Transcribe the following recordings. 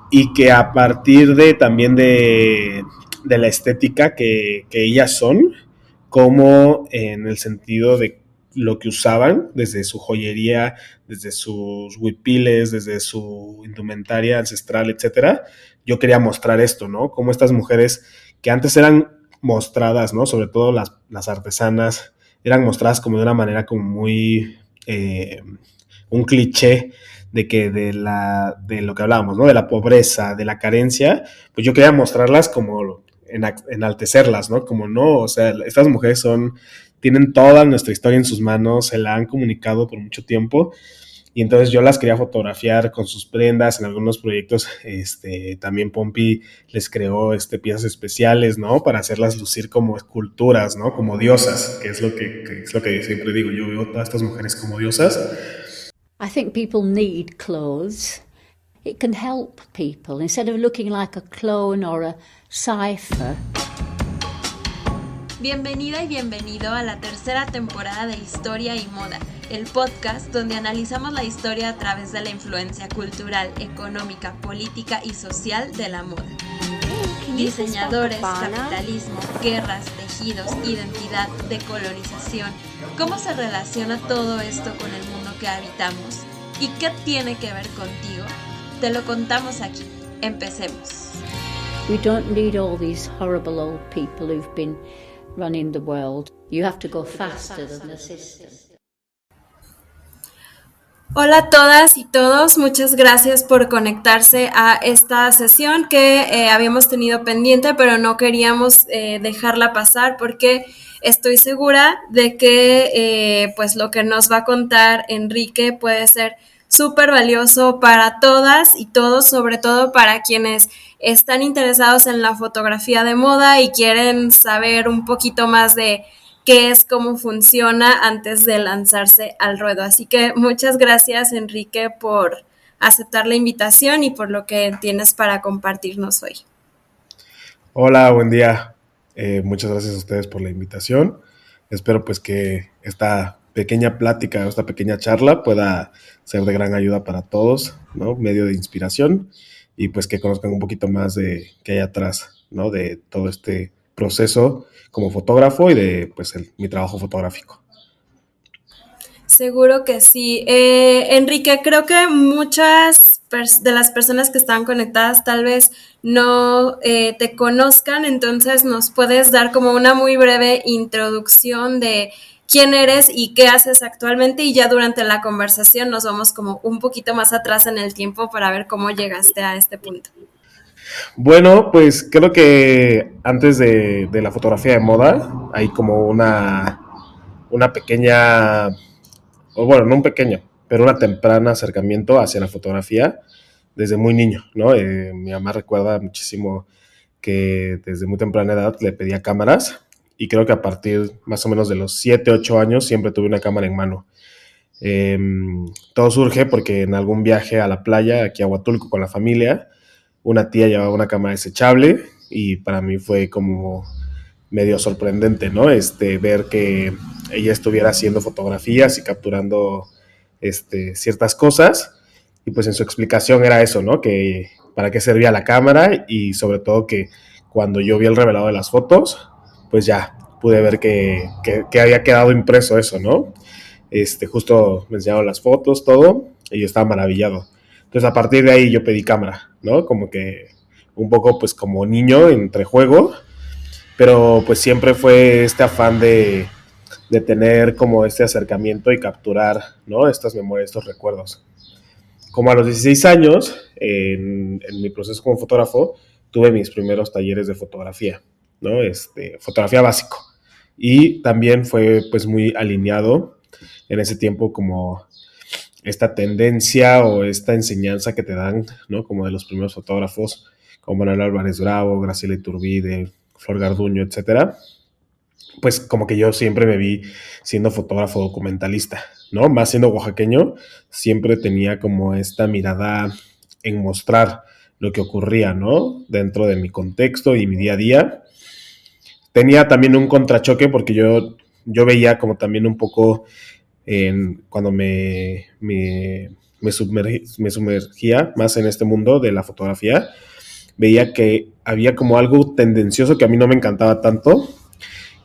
y que a partir de también de la estética que ellas son, como en el sentido de lo que usaban, desde su joyería, desde sus huipiles, desde su indumentaria ancestral, etcétera. Yo quería mostrar esto, ¿no? Como estas mujeres que antes eran mostradas, ¿no? Sobre todo las artesanas, eran mostradas como de una manera como muy un cliché de que de lo que hablábamos, ¿no? De la pobreza, de la carencia, pues yo quería mostrarlas como enaltecerlas, ¿no? Como no, o sea, estas mujeres tienen toda nuestra historia en sus manos, se la han comunicado por mucho tiempo, y entonces yo las quería fotografiar con sus prendas en algunos proyectos. También Pompi les creó piezas especiales, ¿no? Para hacerlas lucir como esculturas, ¿no? Como diosas, que es lo que siempre digo. Yo veo a todas estas mujeres como diosas. I think people need clothes. It can help people instead of looking like a clone or a cipher. Bienvenida y bienvenido a la tercera temporada de Historia y Moda, el podcast donde analizamos la historia a través de la influencia cultural, económica, política y social de la moda. Diseñadores, capitalismo, guerras, tejidos, identidad, decolonización. ¿Cómo se relaciona todo esto con el mundo que habitamos? ¿Y qué tiene que ver contigo? Te lo contamos aquí. Empecemos. We don't need all these horrible old people who've been running the world. You have to go faster than the system. Hola a todas y todos, muchas gracias por conectarse a esta sesión que habíamos tenido pendiente, pero no queríamos dejarla pasar porque estoy segura de que pues lo que nos va a contar Enrique puede ser súper valioso para todas y todos, sobre todo para quienes están interesados en la fotografía de moda y quieren saber un poquito más de qué es, cómo funciona antes de lanzarse al ruedo. Así que muchas gracias, Enrique, por aceptar la invitación y por lo que tienes para compartirnos hoy. Hola, buen día. Muchas gracias a ustedes por la invitación. Espero pues que esta pequeña plática, esta pequeña charla pueda ser de gran ayuda para todos, ¿no? Medio de inspiración y pues que conozcan un poquito más de qué hay atrás, ¿no? De todo este proceso como fotógrafo y de pues mi trabajo fotográfico. Seguro que sí. Enrique, creo que muchas de las personas que están conectadas tal vez no te conozcan, entonces nos puedes dar como una muy breve introducción de quién eres y qué haces actualmente, y ya durante la conversación nos vamos como un poquito más atrás en el tiempo para ver cómo llegaste a este punto. Bueno, pues creo que antes de la fotografía de moda hay como una pequeña, o bueno, no un pequeño, pero una temprana acercamiento hacia la fotografía desde muy niño, ¿no? Mi mamá recuerda muchísimo que desde muy temprana edad le pedía cámaras, y creo que a partir más o menos de los 7, 8 años siempre tuve una cámara en mano. Eh, Todo surge porque en algún viaje a la playa, aquí a Huatulco con la familia, una tía llevaba una cámara desechable y para mí fue como medio sorprendente, ¿no? Ver que ella estuviera haciendo fotografías y capturando ciertas cosas, y pues en su explicación era eso, ¿no? Que para qué servía la cámara, y sobre todo que cuando yo vi el revelado de las fotos, pues ya pude ver que había quedado impreso eso, ¿no? Justo me enseñaron las fotos, todo, y yo estaba maravillado. Entonces a partir de ahí yo pedí cámara, ¿no? Como que un poco pues como niño entre juego, pero pues siempre fue este afán de tener como este acercamiento y capturar, ¿no? Estas memorias, estos recuerdos. Como a los 16 años, en mi proceso como fotógrafo, tuve mis primeros talleres de fotografía, ¿no? Fotografía básico. Y también fue pues muy alineado en ese tiempo como esta tendencia o esta enseñanza que te dan, ¿no? Como de los primeros fotógrafos, como Manuel Álvarez Bravo, Graciela Iturbide, Flor Garduño, etcétera. Pues como que yo siempre me vi siendo fotógrafo documentalista, ¿no? Más siendo oaxaqueño, siempre tenía como esta mirada en mostrar lo que ocurría, ¿no? Dentro de mi contexto y mi día a día. Tenía también un contrachoque porque yo veía como también un poco cuando me me sumergía más en este mundo de la fotografía, veía que había como algo tendencioso que a mí no me encantaba tanto,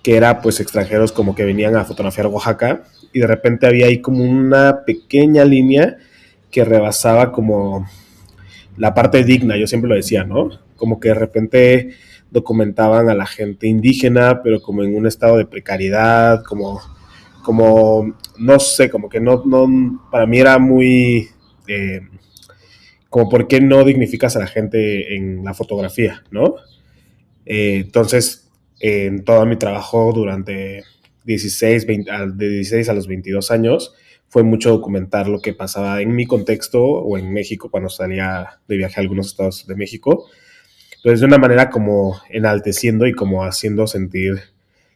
que era pues extranjeros como que venían a fotografiar Oaxaca y de repente había ahí como una pequeña línea que rebasaba como la parte digna, yo siempre lo decía, ¿no? Como que de repente documentaban a la gente indígena, pero como en un estado de precariedad, como no sé, como que no para mí era muy, como por qué no dignificas a la gente en la fotografía, ¿no? Entonces, en todo mi trabajo durante 16, 20, de 16 a los 22 años, fue mucho documentar lo que pasaba en mi contexto o en México cuando salía de viaje a algunos estados de México. Entonces, de una manera como enalteciendo y como haciendo sentir,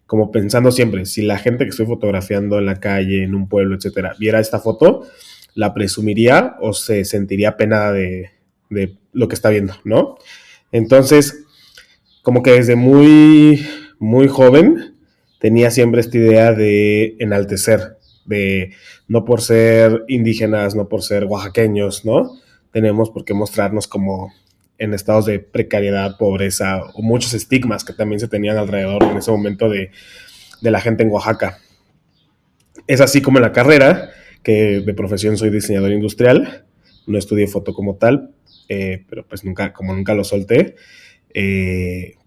como pensando siempre, si la gente que estoy fotografiando en la calle, en un pueblo, etcétera, viera esta foto, la presumiría o se sentiría pena de lo que está viendo, ¿no? Entonces, como que desde muy joven tenía siempre esta idea de enaltecer, de no por ser indígenas, no por ser oaxaqueños, ¿no? Tenemos por qué mostrarnos como en estados de precariedad, pobreza o muchos estigmas que también se tenían alrededor en ese momento de la gente en Oaxaca. Es así como en la carrera, que de profesión soy diseñador industrial, no estudié foto como tal, pero pues nunca lo solté,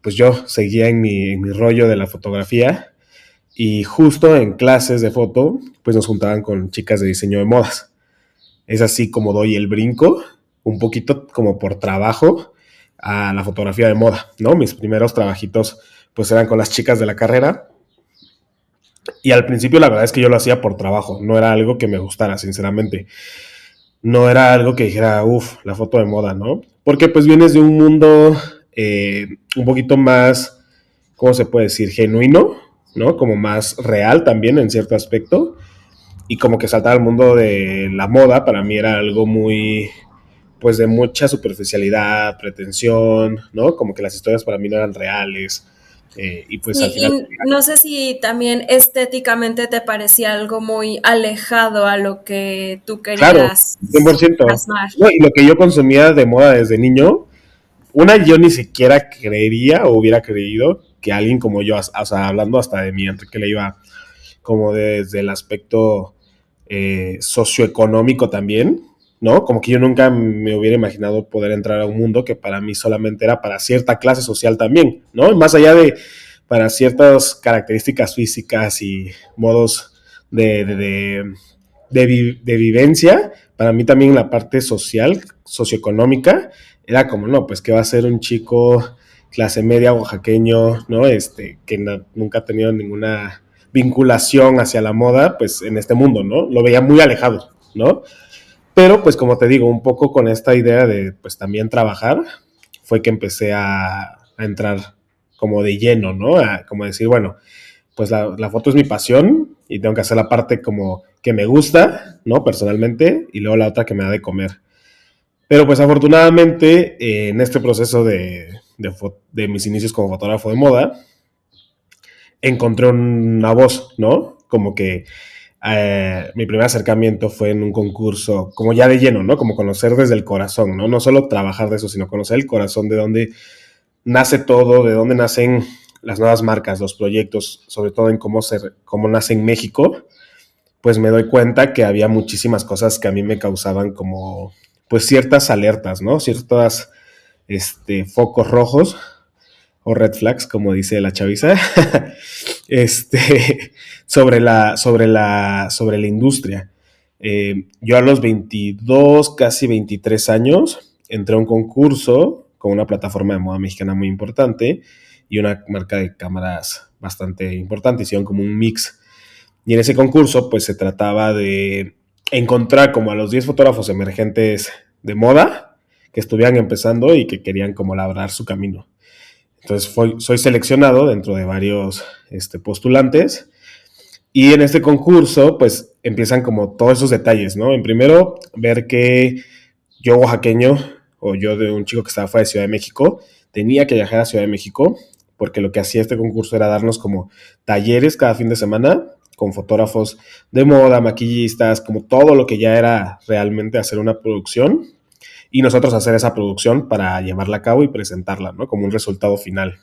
pues yo seguía en mi rollo de la fotografía y justo en clases de foto, pues nos juntaban con chicas de diseño de modas. Es así como doy el brinco, un poquito como por trabajo, a la fotografía de moda, ¿no? Mis primeros trabajitos pues eran con las chicas de la carrera y al principio la verdad es que yo lo hacía por trabajo, no era algo que me gustara, sinceramente. No era algo que dijera, uff, la foto de moda, ¿no? Porque pues vienes de un mundo un poquito más, ¿cómo se puede decir? Genuino, ¿no? Como más real también en cierto aspecto. Y como que saltar al mundo de la moda para mí era algo muy, pues de mucha superficialidad, pretensión, ¿no? Como que las historias para mí no eran reales. Y pues al final, Y no sé si también estéticamente te parecía algo muy alejado a lo que tú claro, querías 100%. plasmar. No, y lo que yo consumía de moda desde niño, yo ni siquiera creería o hubiera creído que alguien como yo, o sea, hablando hasta de mí, Enrique Leiva, como desde el aspecto socioeconómico también, ¿no? Como que yo nunca me hubiera imaginado poder entrar a un mundo que para mí solamente era para cierta clase social también, ¿no? Más allá de para ciertas características físicas y modos de vivencia, para mí también la parte social, socioeconómica, era como, no, pues que va a ser un chico clase media oaxaqueño, ¿no? Que nunca ha tenido ninguna vinculación hacia la moda, pues en este mundo, ¿no? Lo veía muy alejado, ¿no? Pero pues como te digo, un poco con esta idea de pues también trabajar, fue que empecé a entrar como de lleno, ¿no? Como decir, bueno, pues la foto es mi pasión y tengo que hacer la parte como que me gusta, ¿no? Personalmente, y luego la otra que me da de comer. Pero pues afortunadamente en este proceso de mis inicios como fotógrafo de moda, encontré una voz, ¿no? Como que mi primer acercamiento fue en un concurso, como ya de lleno, ¿no? Como conocer desde el corazón, ¿no? No solo trabajar de eso, sino conocer el corazón de dónde nace todo, de dónde nacen las nuevas marcas, los proyectos, sobre todo en cómo nace en México, pues me doy cuenta que había muchísimas cosas que a mí me causaban como, pues ciertas alertas, ¿no? Ciertas, focos rojos o red flags, como dice la chaviza, este, sobre la industria. Yo a los 22, casi 23 años, entré a un concurso con una plataforma de moda mexicana muy importante y una marca de cámaras bastante importante. Hicieron como un mix. Y en ese concurso, pues se trataba de encontrar como a los 10 fotógrafos emergentes de moda que estuvieran empezando y que querían como labrar su camino. Entonces soy seleccionado dentro de varios postulantes y en este concurso pues empiezan como todos esos detalles, ¿no? En primero, ver que yo oaxaqueño o yo de un chico que estaba fuera de Ciudad de México, tenía que viajar a Ciudad de México porque lo que hacía este concurso era darnos como talleres cada fin de semana con fotógrafos de moda, maquillistas, como todo lo que ya era realmente hacer una producción y nosotros hacer esa producción para llevarla a cabo y presentarla, ¿no? Como un resultado final.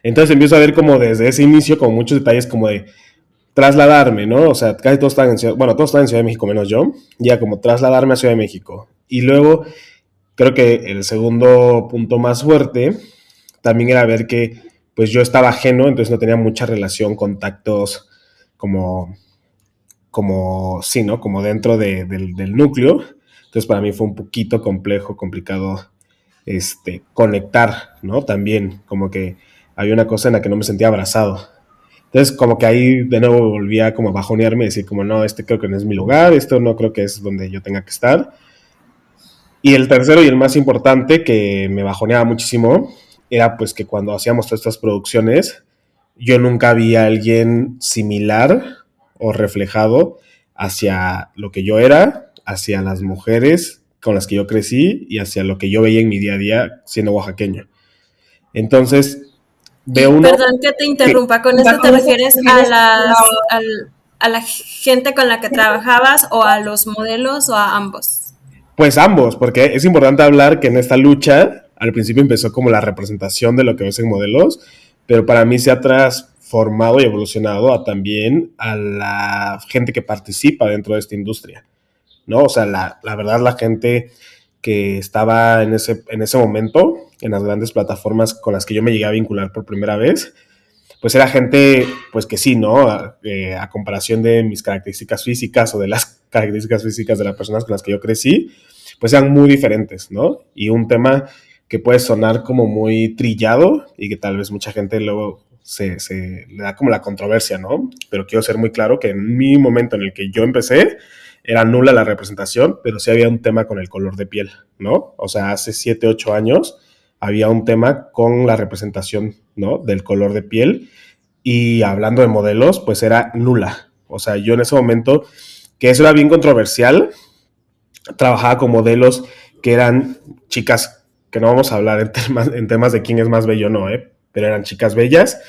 Entonces empiezo a ver como desde ese inicio, como muchos detalles como de trasladarme, ¿no? O sea, casi todos están en Ciudad, bueno, todos están en Ciudad de México menos yo, ya como trasladarme a Ciudad de México. Y luego creo que el segundo punto más fuerte también era ver que pues yo estaba ajeno, entonces no tenía mucha relación, contactos como, sí, ¿no? Como dentro del núcleo. Entonces para mí fue un poquito complejo, complicado conectar, ¿no? También como que había una cosa en la que no me sentía abrazado. Entonces como que ahí de nuevo volvía como a bajonearme y decir como no, creo que no es mi lugar, esto no creo que es donde yo tenga que estar. Y el tercero y el más importante que me bajoneaba muchísimo era pues que cuando hacíamos todas estas producciones yo nunca vi a alguien similar o reflejado hacia lo que yo era, hacia las mujeres con las que yo crecí y hacia lo que yo veía en mi día a día siendo oaxaqueño. Entonces, veo Y uno perdón que te que interrumpa, ¿con esto te refieres a a la gente con la que trabajabas o a los modelos o a ambos? pues ambos, porque es importante hablar que en esta lucha, al principio empezó como la representación de lo que ves en modelos, pero para mí se ha transformado y evolucionado a también a la gente que participa dentro de esta industria, ¿no? O sea, la verdad, la gente que estaba en ese momento, en las grandes plataformas con las que yo me llegué a vincular por primera vez, pues era gente, pues que sí, ¿no? A comparación de mis características físicas o de las características físicas de las personas con las que yo crecí, pues eran muy diferentes, ¿no? Y un tema que puede sonar como muy trillado y que tal vez mucha gente luego se le da como la controversia, ¿no? Pero quiero ser muy claro que en mi momento en el que yo empecé, era nula la representación, pero sí había un tema con el color de piel, ¿no? O sea, hace 7, 8 años había un tema con la representación, ¿no? Del color de piel y hablando de modelos, pues era nula. O sea, yo en ese momento, que eso era bien controversial, trabajaba con modelos que eran chicas, que no vamos a hablar en temas de quién es más bello o no, pero eran chicas bellas,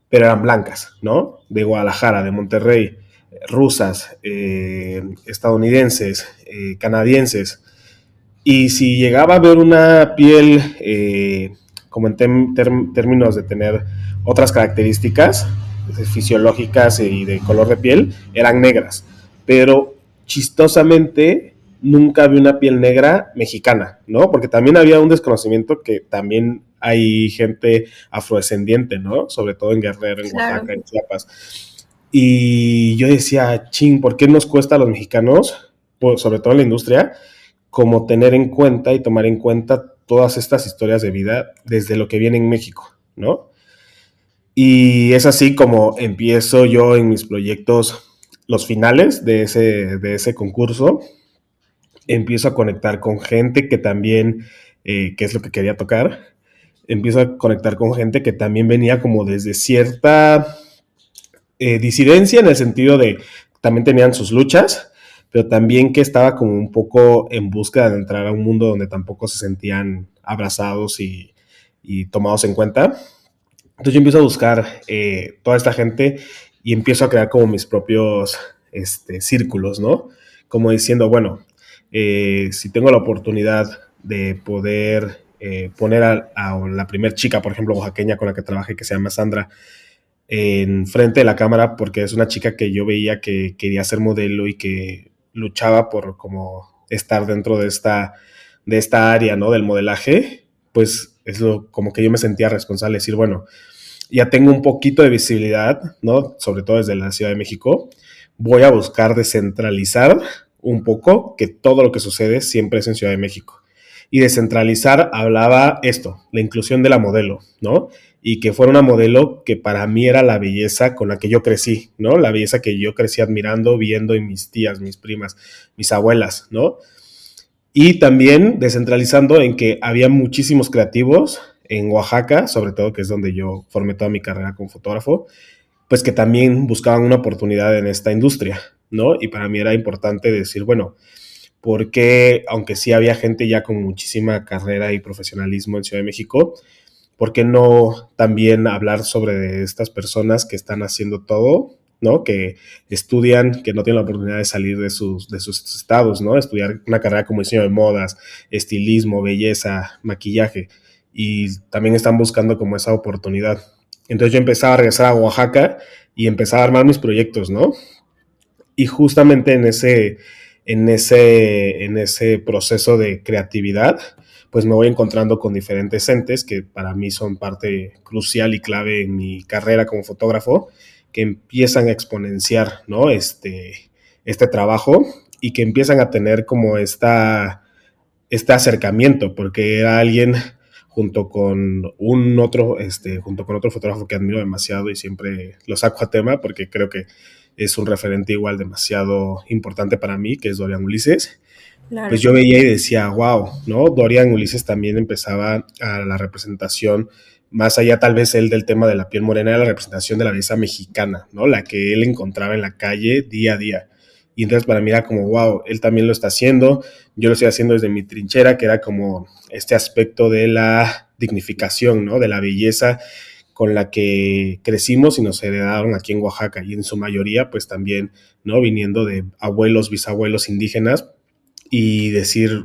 pero eran blancas, ¿no? De Guadalajara, de Monterrey, rusas, estadounidenses, canadienses. Y si llegaba a ver una piel como en términos de tener otras características fisiológicas y de color de piel, eran negras. Pero chistosamente nunca vi una piel negra mexicana, ¿no? Porque también había un desconocimiento que también hay gente afrodescendiente, ¿no? Sobre todo en Guerrero, en Claro. Oaxaca, en Chiapas. Y yo decía, ching, ¿por qué nos cuesta a los mexicanos, pues, sobre todo en la industria, como tener en cuenta y tomar en cuenta todas estas historias de vida desde lo que viene en México, ¿no? Y es así como empiezo yo en mis proyectos, los finales de ese concurso, empiezo a conectar con gente que también, que es lo que quería tocar, empiezo a conectar con gente que también venía como desde cierta disidencia en el sentido de también tenían sus luchas, pero también que estaba como un poco en búsqueda de entrar a un mundo donde tampoco se sentían abrazados y tomados en cuenta. Entonces yo empiezo a buscar toda esta gente y empiezo a crear como mis propios círculos, ¿no? Como diciendo, bueno, si tengo la oportunidad de poder poner a la primer chica, por ejemplo, oaxaqueña con la que trabajé, que se llama Sandra, en frente de la cámara, porque es una chica que yo veía que quería ser modelo y que luchaba por como estar dentro de esta área, ¿no? Del modelaje, pues es lo como que yo me sentía responsable de decir, bueno, ya tengo un poquito de visibilidad, ¿no? Sobre todo desde la Ciudad de México, voy a buscar descentralizar un poco que todo lo que sucede siempre es en Ciudad de México. Y descentralizar hablaba esto, la inclusión de la modelo, ¿no? Y que fuera una modelo que para mí era la belleza con la que yo crecí, ¿no? La belleza que yo crecí admirando, viendo en mis tías, mis primas, mis abuelas, ¿no? Y también descentralizando en que había muchísimos creativos en Oaxaca, sobre todo que es donde yo formé toda mi carrera como fotógrafo, pues que también buscaban una oportunidad en esta industria, ¿no? Y para mí era importante decir, bueno, porque aunque sí había gente ya con muchísima carrera y profesionalismo en Ciudad de México, ¿por qué no también hablar sobre estas personas que están haciendo todo ¿no? Que estudian, que no tienen la oportunidad de salir de sus estados, ¿no? Estudiar una carrera como diseño de modas, estilismo, belleza, maquillaje, y también están buscando como esa oportunidad. Entonces yo empezaba a regresar a Oaxaca y empezaba a armar mis proyectos, ¿no? Y justamente en ese proceso de creatividad, pues me voy encontrando con diferentes entes que para mí son parte crucial y clave en mi carrera como fotógrafo, que empiezan a exponenciar, ¿no? Este trabajo, y que empiezan a tener como este acercamiento, porque era alguien junto con otro fotógrafo que admiro demasiado y siempre lo saco a tema porque creo que es un referente igual demasiado importante para mí, que es Dorian Ulises. Pues Claro. yo veía y decía, wow, ¿no? Dorian Ulises también empezaba a la representación, más allá tal vez él del tema de la piel morena, era la representación de la belleza mexicana, ¿no? La que él encontraba en la calle día a día. Y entonces para mí era como, wow, él también lo está haciendo, yo lo estoy haciendo desde mi trinchera, que era como este aspecto de la dignificación, ¿no? De la belleza con la que crecimos y nos heredaron aquí en Oaxaca, y en su mayoría pues también, ¿no? Viniendo de abuelos, bisabuelos indígenas, y decir,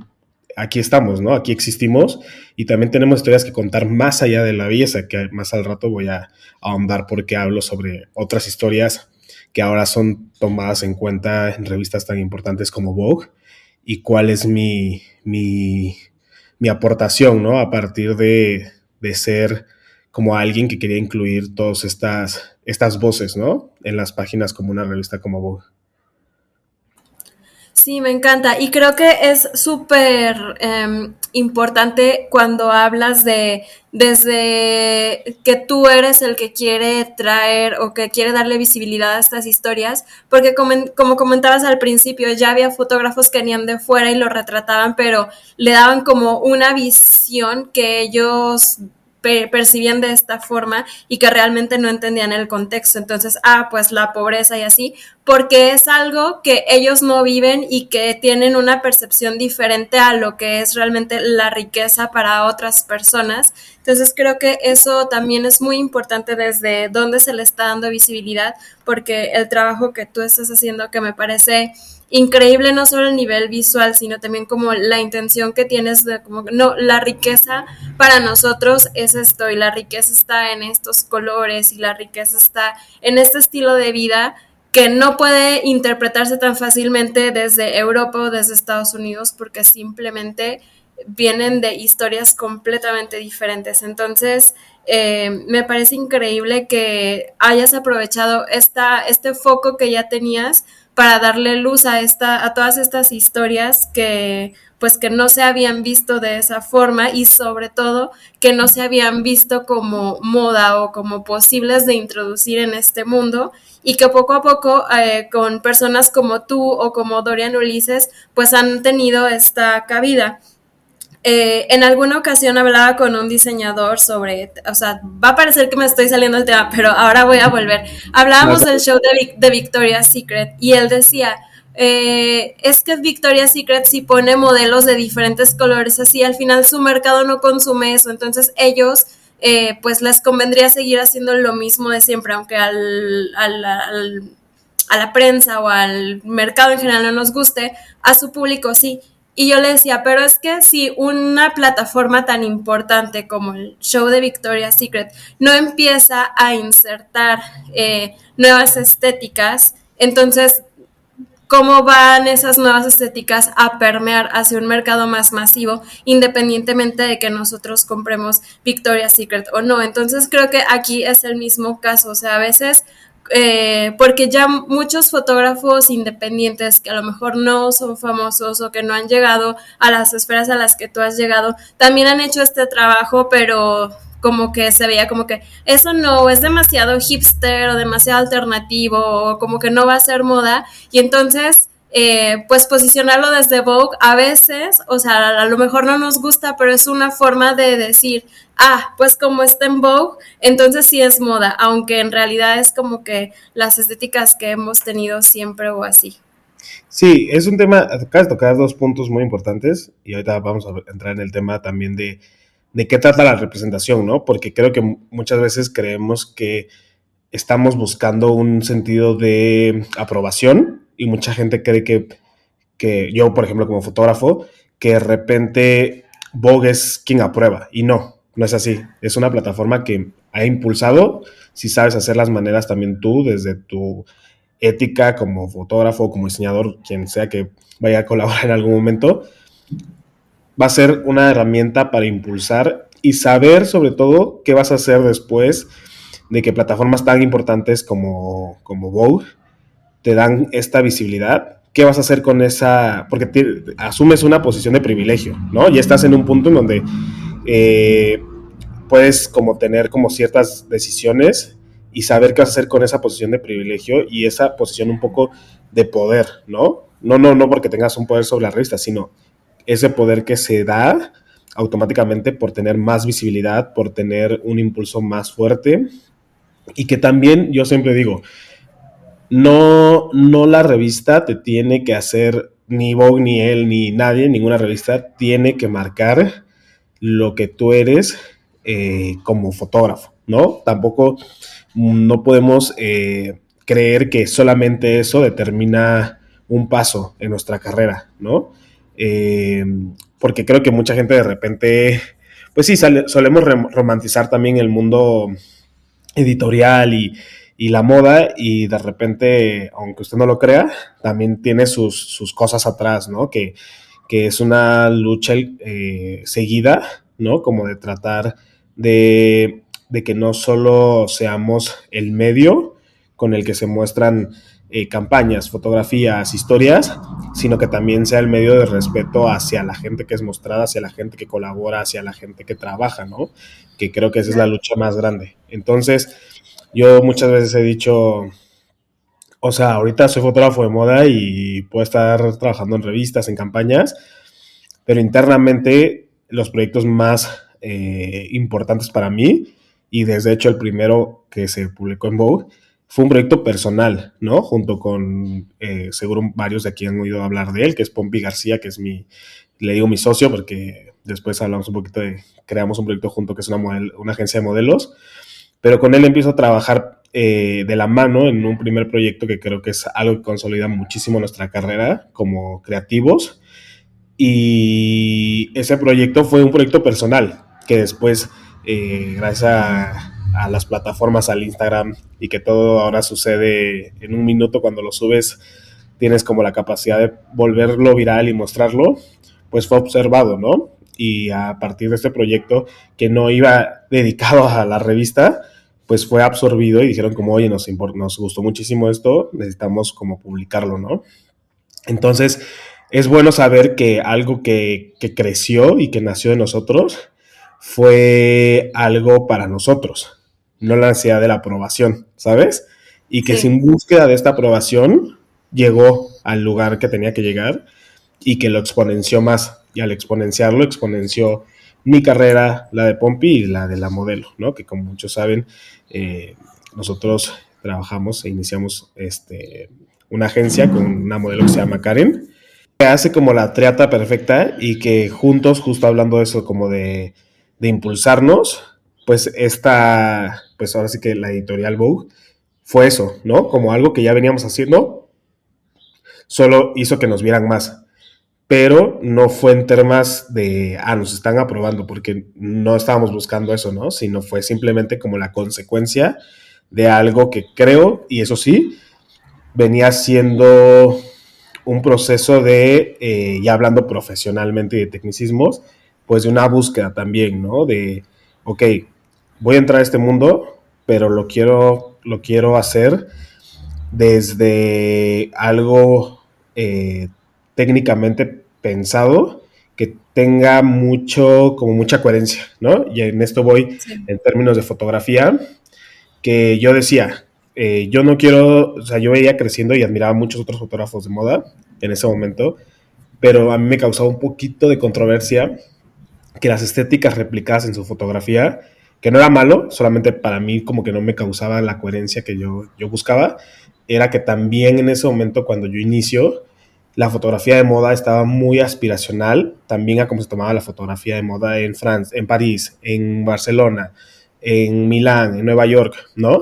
aquí estamos, ¿no? Aquí existimos, y también tenemos historias que contar más allá de la belleza, que más al rato voy a ahondar porque hablo sobre otras historias que ahora son tomadas en cuenta en revistas tan importantes como Vogue, y cuál es mi aportación, ¿no? A partir de ser como alguien que quería incluir todas estas voces, ¿no? En las páginas como una revista como Vogue. Sí, me encanta. Y creo que es súper importante cuando hablas de desde que tú eres el que quiere traer o que quiere darle visibilidad a estas historias, porque como comentabas al principio, ya había fotógrafos que venían de fuera y lo retrataban, pero le daban como una visión que ellos percibían de esta forma y que realmente no entendían el contexto. Entonces, pues la pobreza y así, porque es algo que ellos no viven y que tienen una percepción diferente a lo que es realmente la riqueza para otras personas. Entonces creo que eso también es muy importante desde dónde se le está dando visibilidad, porque el trabajo que tú estás haciendo, que me parece increíble, no solo el nivel visual, sino también como la intención que tienes de como, no, la riqueza para nosotros es esto, y la riqueza está en estos colores, y la riqueza está en este estilo de vida que no puede interpretarse tan fácilmente desde Europa o desde Estados Unidos, porque simplemente vienen de historias completamente diferentes. Entonces, me parece increíble que hayas aprovechado este foco que ya tenías para darle luz a todas estas historias que pues que no se habían visto de esa forma, y sobre todo que no se habían visto como moda o como posibles de introducir en este mundo, y que poco a poco con personas como tú o como Dorian Ulises pues han tenido esta cabida. En alguna ocasión hablaba con un diseñador sobre, o sea, va a parecer que me estoy saliendo del tema, pero ahora voy a volver. Hablábamos del show de Victoria's Secret y él decía, es que Victoria's Secret si pone modelos de diferentes colores así, al final su mercado no consume eso, entonces ellos pues les convendría seguir haciendo lo mismo de siempre, aunque a la prensa o al mercado en general no nos guste, a su público sí. Y yo le decía, pero es que si una plataforma tan importante como el show de Victoria's Secret no empieza a insertar nuevas estéticas, entonces, ¿cómo van esas nuevas estéticas a permear hacia un mercado más masivo, independientemente de que nosotros compremos Victoria's Secret o no? Entonces creo que aquí es el mismo caso, o sea, a veces porque ya muchos fotógrafos independientes que a lo mejor no son famosos o que no han llegado a las esferas a las que tú has llegado, también han hecho este trabajo, pero como que se veía como que eso no es demasiado hipster o demasiado alternativo o como que no va a ser moda, y entonces pues posicionarlo desde Vogue a veces, o sea, a lo mejor no nos gusta, pero es una forma de decir, pues como está en Vogue, entonces sí es moda, aunque en realidad es como que las estéticas que hemos tenido siempre o así. Sí, es un tema, acabas de tocar dos puntos muy importantes, y ahorita vamos a entrar en el tema también de qué trata la representación, ¿no? Porque creo que muchas veces creemos que estamos buscando un sentido de aprobación y mucha gente cree que yo, por ejemplo, como fotógrafo, que de repente Vogue es quien aprueba y no es así. Es una plataforma que ha impulsado, si sabes hacer las maneras también tú, desde tu ética como fotógrafo, como diseñador, quien sea que vaya a colaborar en algún momento, va a ser una herramienta para impulsar y saber sobre todo qué vas a hacer después de que plataformas tan importantes como Vogue te dan esta visibilidad. ¿Qué vas a hacer con esa? Porque asumes una posición de privilegio, ¿no? Y estás en un punto en donde eh, puedes como tener como ciertas decisiones y saber qué vas a hacer con esa posición de privilegio y esa posición un poco de poder, ¿no? No porque tengas un poder sobre la revista, sino ese poder que se da automáticamente por tener más visibilidad, por tener un impulso más fuerte y que también yo siempre digo, no la revista te tiene que hacer, ni Vogue, ni él, ni nadie, ninguna revista tiene que marcar lo que tú eres como fotógrafo, ¿no? Tampoco no podemos creer que solamente eso determina un paso en nuestra carrera, ¿no? Eh, Porque creo que mucha gente de repente, pues sí, solemos romantizar también el mundo editorial y la moda y de repente, aunque usted no lo crea, también tiene sus cosas atrás, ¿no? Que es una lucha seguida, ¿no? Como de tratar de que no solo seamos el medio con el que se muestran campañas, fotografías, historias, sino que también sea el medio de respeto hacia la gente que es mostrada, hacia la gente que colabora, hacia la gente que trabaja, ¿no? Que creo que esa es la lucha más grande. Entonces, yo muchas veces he dicho, o sea, ahorita soy fotógrafo de moda y puedo estar trabajando en revistas, en campañas, pero internamente los proyectos más importantes para mí, y desde hecho el primero que se publicó en Vogue, fue un proyecto personal, ¿no? Junto con, seguro varios de aquí han oído hablar de él, que es Pompi García, que es le digo mi socio, porque después hablamos un poquito creamos un proyecto junto que es una agencia de modelos, pero con él empiezo a trabajar de la mano en un primer proyecto que creo que es algo que consolida muchísimo nuestra carrera como creativos. Y ese proyecto fue un proyecto personal que después, gracias a las plataformas, al Instagram y que todo ahora sucede en un minuto cuando lo subes, tienes como la capacidad de volverlo viral y mostrarlo, pues fue observado, ¿no? Y a partir de este proyecto que no iba dedicado a la revista, pues fue absorbido y dijeron como, oye, nos gustó muchísimo esto, necesitamos como publicarlo, ¿no? Entonces, es bueno saber que algo que creció y que nació de nosotros fue algo para nosotros, no la ansiedad de la aprobación, ¿sabes? Y que Sí. sin búsqueda de esta aprobación llegó al lugar que tenía que llegar y que lo exponenció más. Y al exponenciarlo, exponenció mi carrera, la de Pompi y la de la modelo, ¿no? Que como muchos saben, nosotros trabajamos e iniciamos una agencia con una modelo que se llama Karen, que hace como la triata perfecta y que juntos, justo hablando de eso, como de impulsarnos, pues pues ahora sí que la editorial Vogue fue eso, ¿no? Como algo que ya veníamos haciendo, solo hizo que nos vieran más, pero no fue en temas de, nos están aprobando, porque no estábamos buscando eso, ¿no? Sino fue simplemente como la consecuencia de algo que creo, y eso sí, venía siendo un proceso de, ya hablando profesionalmente y de tecnicismos, pues de una búsqueda también, ¿no? De, ok, voy a entrar a este mundo, pero lo quiero hacer desde algo técnicamente pensado que tenga como mucha coherencia, ¿no? Y en esto voy Sí. en términos de fotografía, que yo decía, yo no quiero, o sea, yo veía creciendo y admiraba a muchos otros fotógrafos de moda en ese momento, pero a mí me causaba un poquito de controversia que las estéticas replicadas en su fotografía, que no era malo, solamente para mí como que no me causaba la coherencia que yo buscaba, era que también en ese momento cuando yo inicio, la fotografía de moda estaba muy aspiracional, también a cómo se tomaba la fotografía de moda en Francia, en París, en Barcelona, en Milán, en Nueva York, ¿no?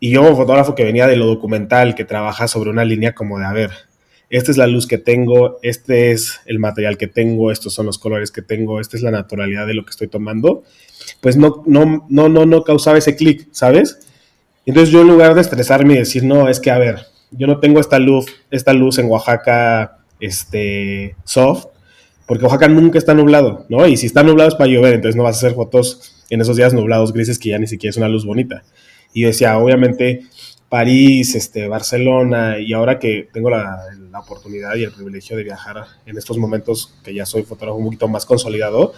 Y yo como fotógrafo que venía de lo documental, que trabaja sobre una línea como de, a ver, esta es la luz que tengo, este es el material que tengo, estos son los colores que tengo, esta es la naturalidad de lo que estoy tomando, pues no causaba ese clic, ¿sabes? Entonces yo en lugar de estresarme y decir, no, es que a ver, yo no tengo esta luz en Oaxaca, soft, porque Oaxaca nunca está nublado, ¿no? Y si está nublado es para llover, entonces no vas a hacer fotos en esos días nublados grises que ya ni siquiera es una luz bonita. Y yo decía, obviamente, París, Barcelona, y ahora que tengo la oportunidad y el privilegio de viajar en estos momentos que ya soy fotógrafo un poquito más consolidado,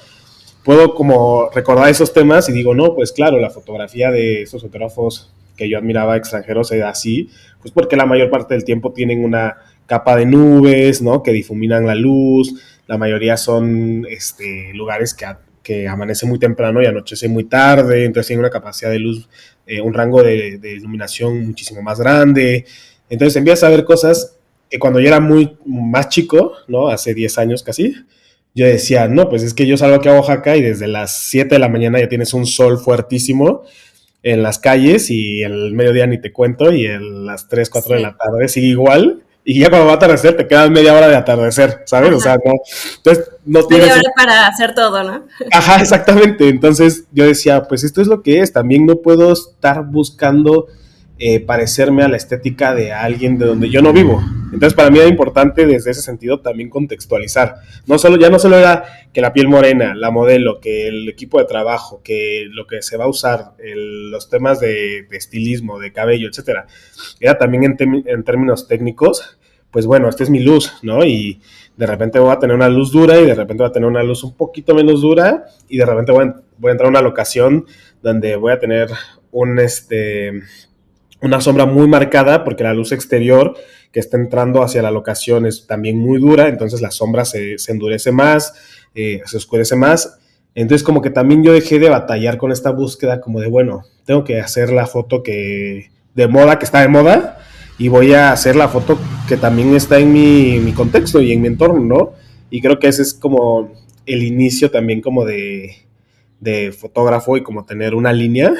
puedo como recordar esos temas y digo, no, pues claro, la fotografía de esos fotógrafos que yo admiraba extranjeros era así, pues porque la mayor parte del tiempo tienen una capa de nubes, ¿no? Que difuminan la luz, la mayoría son lugares que amanece muy temprano y anochece muy tarde, entonces tienen una capacidad de luz, un rango de iluminación muchísimo más grande, entonces empiezas a ver cosas que cuando yo era muy más chico, ¿no? Hace 10 años casi, yo decía, no, pues es que yo salgo aquí a Oaxaca y desde las 7 de la mañana ya tienes un sol fuertísimo en las calles y el mediodía ni te cuento y en las 3 4 de la Sí. tarde sigue igual y ya cuando va a atardecer te queda media hora de atardecer, ¿sabes? O sea, Ajá. no, entonces no Media tienes... hora para hacer todo, ¿no? Ajá, exactamente. Entonces yo decía, pues esto es lo que es. También no puedo estar buscando parecerme a la estética de alguien de donde yo no vivo. Entonces para mí era importante desde ese sentido también contextualizar. Ya no solo era que la piel morena, la modelo, que el equipo de trabajo, que lo que se va a usar, los temas de estilismo, de cabello, etcétera. Era también en términos técnicos, pues bueno, esta es mi luz, ¿no? Y de repente voy a tener una luz dura y de repente voy a tener una luz un poquito menos dura y de repente voy a entrar a una locación donde voy a tener un, una sombra muy marcada porque la luz exterior que está entrando hacia la locación es también muy dura, entonces la sombra se endurece más, se oscurece más. Entonces como que también yo dejé de batallar con esta búsqueda como de, bueno, tengo que hacer la foto de moda, que está de moda, y voy a hacer la foto que también está en mi contexto y en mi entorno, ¿no? Y creo que ese es como el inicio también como de fotógrafo y como tener una línea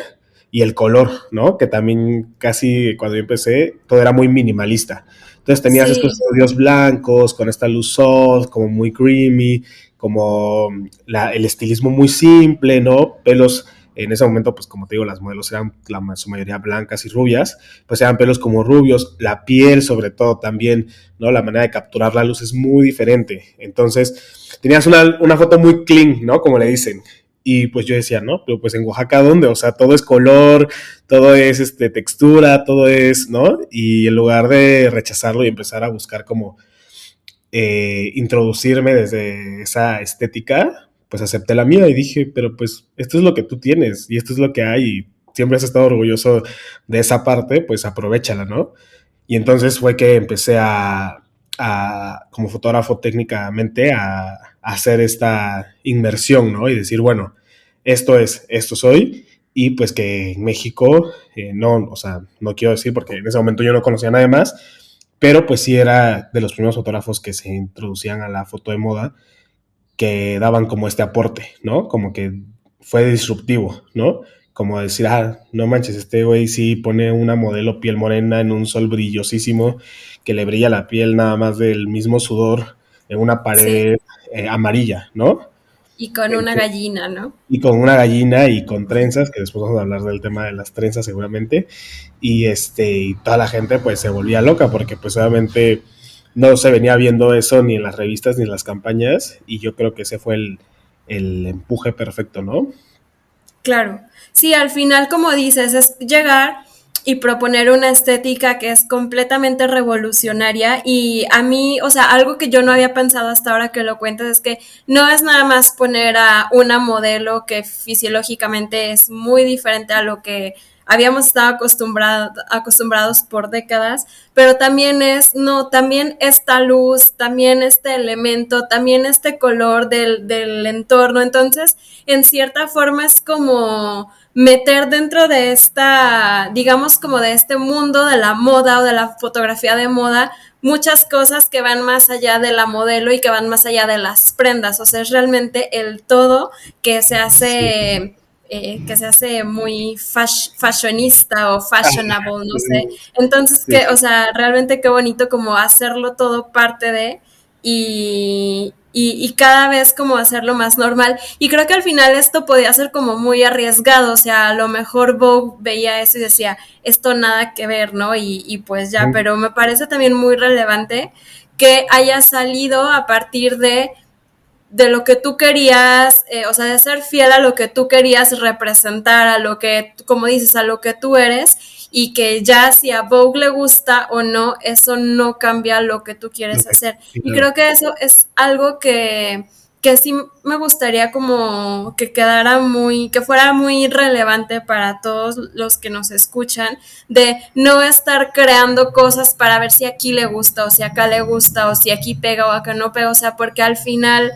y el color, ¿no? Que también casi cuando yo empecé todo era muy minimalista. Entonces tenías estos Sí. estudios blancos con esta luz soft, como muy creamy, como el estilismo muy simple, ¿no? Pelos, en ese momento, pues como te digo, las modelos eran su mayoría blancas y rubias, pues eran pelos como rubios, la piel sobre todo también, ¿no? La manera de capturar la luz es muy diferente. Entonces tenías una foto muy clean, ¿no? Como le dicen. Y pues yo decía, ¿no? Pero pues en Oaxaca, ¿dónde? O sea, todo es color, todo es textura, todo es, ¿no? Y en lugar de rechazarlo y empezar a buscar como introducirme desde esa estética, pues acepté la mía y dije, pero pues esto es lo que tú tienes y esto es lo que hay y siempre has estado orgulloso de esa parte, pues aprovechala, ¿no? Y entonces fue que empecé como fotógrafo técnicamente, a hacer esta inmersión, ¿no? Y decir, bueno, esto soy, y pues que en México, no, o sea, no quiero decir porque en ese momento yo no conocía a nadie más, pero pues sí era de los primeros fotógrafos que se introducían a la foto de moda, que daban como este aporte, ¿no? Como que fue disruptivo, ¿no? Como decir, no manches, este güey sí pone una modelo piel morena en un sol brillosísimo, que le brilla la piel nada más del mismo sudor en una Sí. pared amarilla, ¿no? Y con una gallina, ¿no? Y con una gallina y con trenzas, que después vamos a hablar del tema de las trenzas seguramente, y toda la gente pues se volvía loca porque pues obviamente no se venía viendo eso ni en las revistas ni en las campañas, y yo creo que ese fue el empuje perfecto, ¿no? Claro. Sí, al final, como dices, es llegar y proponer una estética que es completamente revolucionaria y a mí, o sea, algo que yo no había pensado hasta ahora que lo cuentas es que no es nada más poner a una modelo que fisiológicamente es muy diferente a lo que habíamos estado acostumbrados por décadas, pero también es, no, también esta luz, también este elemento, también este color del entorno, entonces, en cierta forma es como meter dentro de esta, digamos como de este mundo de la moda o de la fotografía de moda, muchas cosas que van más allá de la modelo y que van más allá de las prendas, o sea, es realmente el todo que se Sí. hace que se hace muy fashionista o fashionable, no sé. Sí, Entonces, sí, que, o sea, realmente qué bonito como hacerlo todo parte de y cada vez como hacerlo más normal. Y creo que al final esto podía ser como muy arriesgado, o sea, a lo mejor Vogue veía eso y decía, esto nada que ver, ¿no? Y pues ya, ujú, pero me parece también muy relevante que haya salido a partir de lo que tú querías, o sea, de ser fiel a lo que tú querías representar, a lo que, como dices, a lo que tú eres, y que ya si a Vogue le gusta o no, eso no cambia lo que tú quieres hacer. Y claro, creo que eso es algo que sí me gustaría como que quedara muy, que fuera muy relevante para todos los que nos escuchan, de no estar creando cosas para ver si aquí le gusta o si acá le gusta o si aquí pega o acá no pega, o sea, porque al final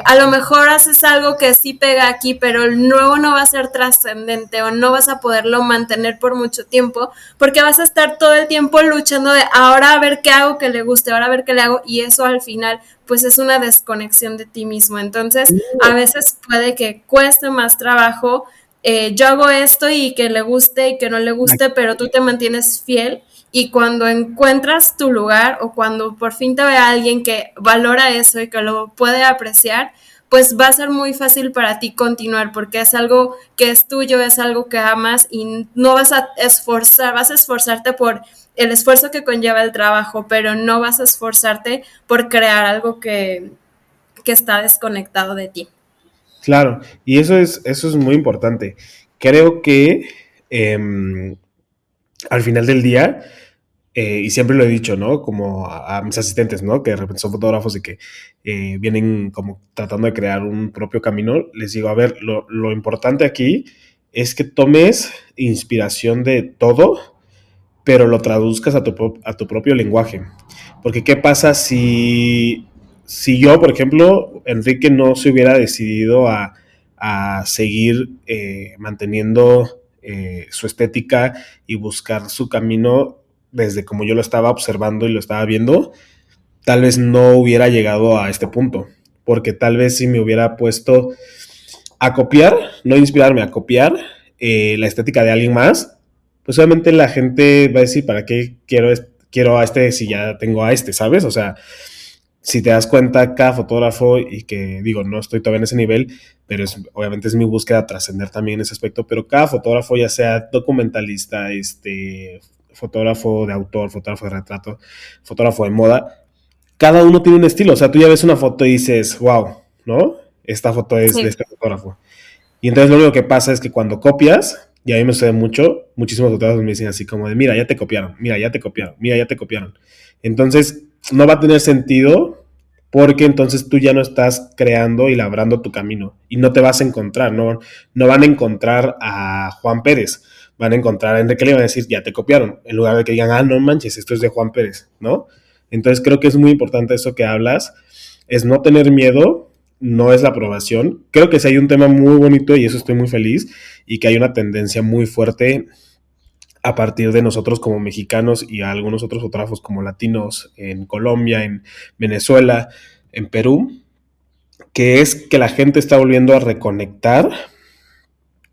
a lo mejor haces algo que sí pega aquí, pero luego no va a ser trascendente o no vas a poderlo mantener por mucho tiempo, porque vas a estar todo el tiempo luchando de ahora a ver qué hago que le guste, ahora a ver qué le hago, y eso al final pues es una desconexión de ti mismo. Entonces, a veces puede que cueste más trabajo. Yo hago esto y que le guste y que no le guste, pero tú te mantienes fiel y cuando encuentras tu lugar o cuando por fin te ve a alguien que valora eso y que lo puede apreciar, pues va a ser muy fácil para ti continuar porque es algo que es tuyo, es algo que amas y no vas a esforzar, vas a esforzarte por el esfuerzo que conlleva el trabajo, pero no vas a esforzarte por crear algo que está desconectado de ti. claro, y eso es muy importante. Creo que em, al final del día, y siempre lo he dicho, ¿no? Como a mis asistentes, ¿no? Que de repente son fotógrafos y que vienen como tratando de crear un propio camino, les digo, a ver, lo importante aquí es que tomes inspiración de todo, pero lo traduzcas a tu propio lenguaje. Porque ¿qué pasa si yo, por ejemplo, Enrique no se hubiera decidido a seguir manteniendo su estética y buscar su camino desde como yo lo estaba observando y lo estaba viendo, tal vez no hubiera llegado a este punto? Porque tal vez si me hubiera puesto a copiar, no inspirarme, a copiar la estética de alguien más, pues obviamente la gente va a decir, ¿para qué quiero a este si ya tengo a este, ¿sabes? O sea, si te das cuenta, cada fotógrafo, y que digo, no estoy todavía en ese nivel, pero obviamente es mi búsqueda trascender también en ese aspecto, pero cada fotógrafo, ya sea documentalista, fotógrafo de autor, fotógrafo de retrato, fotógrafo de moda, cada uno tiene un estilo. O sea, tú ya ves una foto y dices, wow, ¿no? Esta foto es de Sí, este fotógrafo. Y entonces lo único que pasa es que cuando copias, y a mí me sucede mucho, muchísimos fotógrafos me dicen así como de, mira, ya te copiaron, mira, ya te copiaron, mira, ya te copiaron. Entonces, no va a tener sentido porque entonces tú ya no estás creando y labrando tu camino y no te vas a encontrar, no van a encontrar a Juan Pérez, van a encontrar a Enrique, le van a decir, ya te copiaron, en lugar de que digan, ah, no manches, esto es de Juan Pérez, ¿no? Entonces creo que es muy importante eso que hablas, es no tener miedo, no es la aprobación. Creo que sí hay un tema muy bonito y eso estoy muy feliz, y que hay una tendencia muy fuerte a partir de nosotros como mexicanos y a algunos otros fotógrafos como latinos en Colombia, en Venezuela, en Perú, que es que la gente está volviendo a reconectar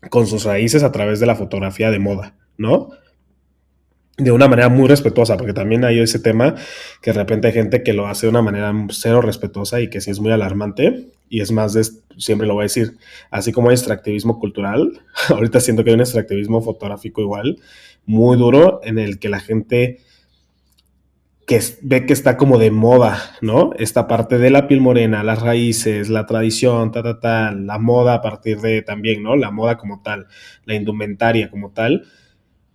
con sus raíces a través de la fotografía de moda, ¿no? De una manera muy respetuosa, porque también hay ese tema que de repente hay gente que lo hace de una manera cero respetuosa y que sí es muy alarmante, y es más, siempre lo voy a decir, así como hay extractivismo cultural, ahorita siento que hay un extractivismo fotográfico igual, muy duro, en el que la gente ve que está como de moda, ¿no? Esta parte de la piel morena, las raíces, la tradición, la moda a partir de también, ¿no? La moda como tal, la indumentaria como tal,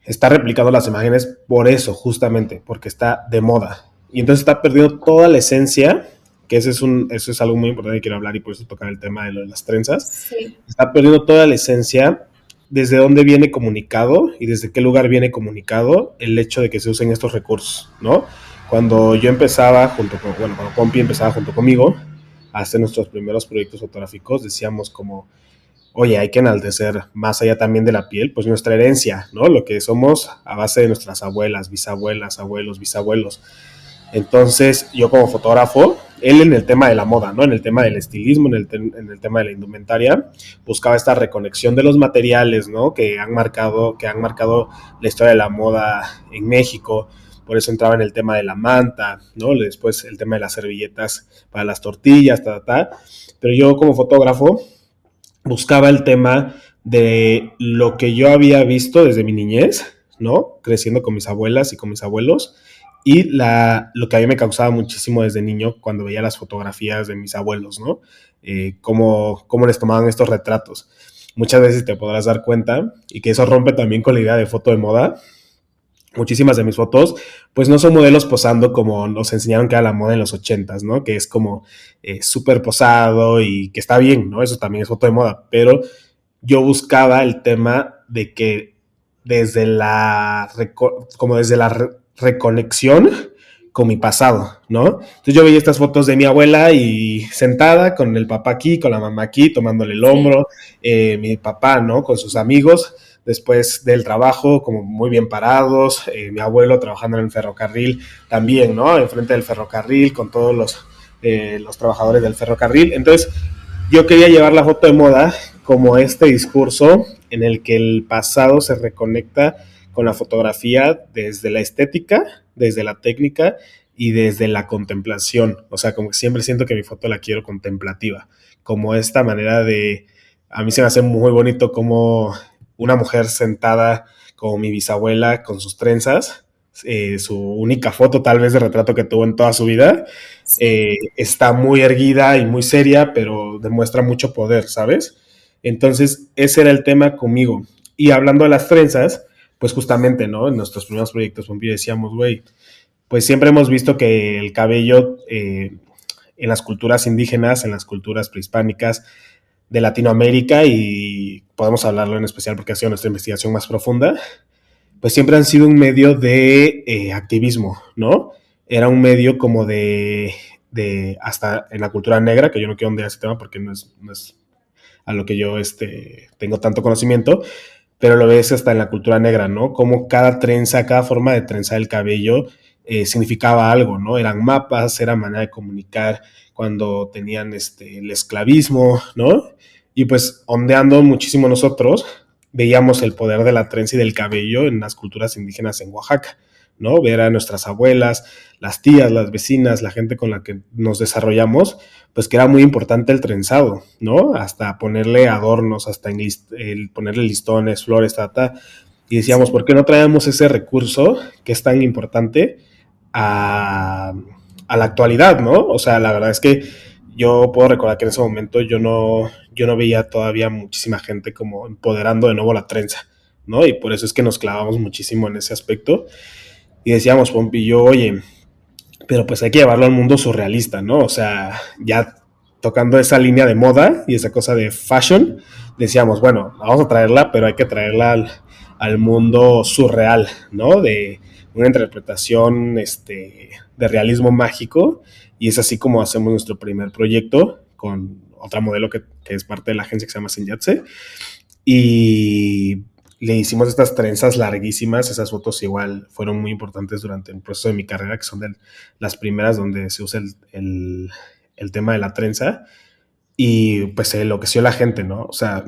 está replicando las imágenes por eso, justamente, porque está de moda. Y entonces está perdiendo toda la esencia, que eso es algo muy importante que quiero hablar, y por eso tocar el tema de lo de las trenzas. sí. Está perdiendo toda la esencia, desde dónde viene comunicado y desde qué lugar viene comunicado el hecho de que se usen estos recursos, ¿no? Cuando yo empezaba cuando Pompi empezaba junto conmigo a hacer nuestros primeros proyectos fotográficos, decíamos como, oye, hay que enaltecer más allá también de la piel, pues nuestra herencia, ¿no? Lo que somos a base de nuestras abuelas, bisabuelas, abuelos, bisabuelos. Entonces, yo como fotógrafo, él en el tema de la moda, ¿no? En el tema del estilismo, en el tema de la indumentaria, buscaba esta reconexión de los materiales, ¿no? Que han marcado la historia de la moda en México. Por eso entraba en el tema de la manta, ¿no? Después el tema de las servilletas para las tortillas, Pero yo como fotógrafo buscaba el tema de lo que yo había visto desde mi niñez, ¿no? Creciendo con mis abuelas y con mis abuelos, y lo que a mí me causaba muchísimo desde niño cuando veía las fotografías de mis abuelos, ¿no? Cómo les tomaban estos retratos. Muchas veces te podrás dar cuenta, y que eso rompe también con la idea de foto de moda. Muchísimas de mis fotos, pues no son modelos posando como nos enseñaron que era la moda en los 80s, ¿no? Que es como súper posado y que está bien, ¿no? Eso también es foto de moda, pero yo buscaba el tema de que desde como desde la reconexión con mi pasado, ¿no? Entonces yo veía estas fotos de mi abuela y sentada con el papá aquí, con la mamá aquí, tomándole el hombro, mi papá, ¿no? Con sus amigos, después del trabajo, como muy bien parados, mi abuelo trabajando en el ferrocarril también, ¿no? Enfrente del ferrocarril, con todos los trabajadores del ferrocarril. Entonces, yo quería llevar la foto de moda como este discurso en el que el pasado se reconecta con la fotografía desde la estética, desde la técnica y desde la contemplación. O sea, como que siempre siento que mi foto la quiero contemplativa, como esta manera de, a mí se me hace muy bonito como una mujer sentada como mi bisabuela con sus trenzas, su única foto tal vez de retrato que tuvo en toda su vida, está muy erguida y muy seria, pero demuestra mucho poder, ¿sabes? Entonces, ese era el tema conmigo. Y hablando de las trenzas, pues justamente, ¿no? En nuestros primeros proyectos, Pompi, decíamos, güey, pues siempre hemos visto que el cabello en las culturas indígenas, en las culturas prehispánicas de Latinoamérica, y podemos hablarlo en especial porque ha sido nuestra investigación más profunda, pues siempre han sido un medio de activismo, ¿no? Era un medio como hasta en la cultura negra, que yo no quiero ondear ese tema porque no es a lo que yo tengo tanto conocimiento, pero lo ves hasta en la cultura negra, ¿no? Como cada trenza, cada forma de trenzar el cabello significaba algo, ¿no? Eran mapas, era manera de comunicar cuando tenían el esclavismo, ¿no? Y pues ondeando muchísimo nosotros, veíamos el poder de la trenza y del cabello en las culturas indígenas en Oaxaca, ¿no? Ver a nuestras abuelas, las tías, las vecinas, la gente con la que nos desarrollamos, pues que era muy importante el trenzado, ¿no? Hasta ponerle adornos, hasta ponerle listones, flores, y decíamos, ¿por qué no traemos ese recurso que es tan importante a la actualidad, ¿no? O sea, la verdad es que yo puedo recordar que en ese momento yo no veía todavía muchísima gente como empoderando de nuevo la trenza, ¿no? Y por eso es que nos clavamos muchísimo en ese aspecto. Y decíamos, Pompi y yo, oye, pero pues hay que llevarlo al mundo surrealista, ¿no? O sea, ya tocando esa línea de moda y esa cosa de fashion, decíamos, bueno, vamos a traerla, pero hay que traerla al mundo surreal, ¿no? De una interpretación de realismo mágico, y es así como hacemos nuestro primer proyecto con otra modelo que es parte de la agencia que se llama Senyatse, y le hicimos estas trenzas larguísimas. Esas fotos igual fueron muy importantes durante el proceso de mi carrera, que son las primeras donde se usa el tema de la trenza, y pues se enloqueció la gente, ¿no? O sea,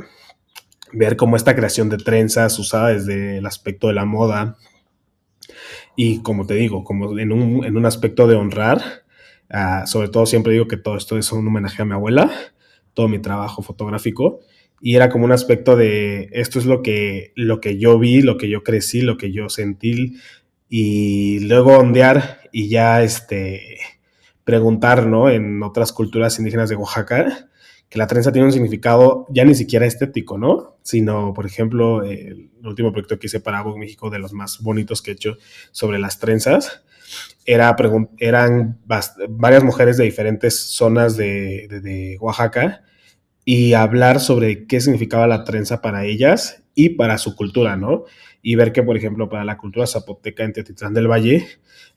ver cómo esta creación de trenzas usada desde el aspecto de la moda, y como te digo, como en un aspecto de honrar, sobre todo siempre digo que todo esto es un homenaje a mi abuela, todo mi trabajo fotográfico, y era como un aspecto de esto es lo que yo vi, lo que yo crecí, lo que yo sentí, y luego ondear y ya preguntar, ¿no? En otras culturas indígenas de Oaxaca, que la trenza tiene un significado ya ni siquiera estético, ¿no? Sino, por ejemplo, el último proyecto que hice para Vogue México, de los más bonitos que he hecho sobre las trenzas, eran varias mujeres de diferentes zonas de Oaxaca, y hablar sobre qué significaba la trenza para ellas y para su cultura, ¿no? Y ver que, por ejemplo, para la cultura zapoteca en Teotitlán del Valle,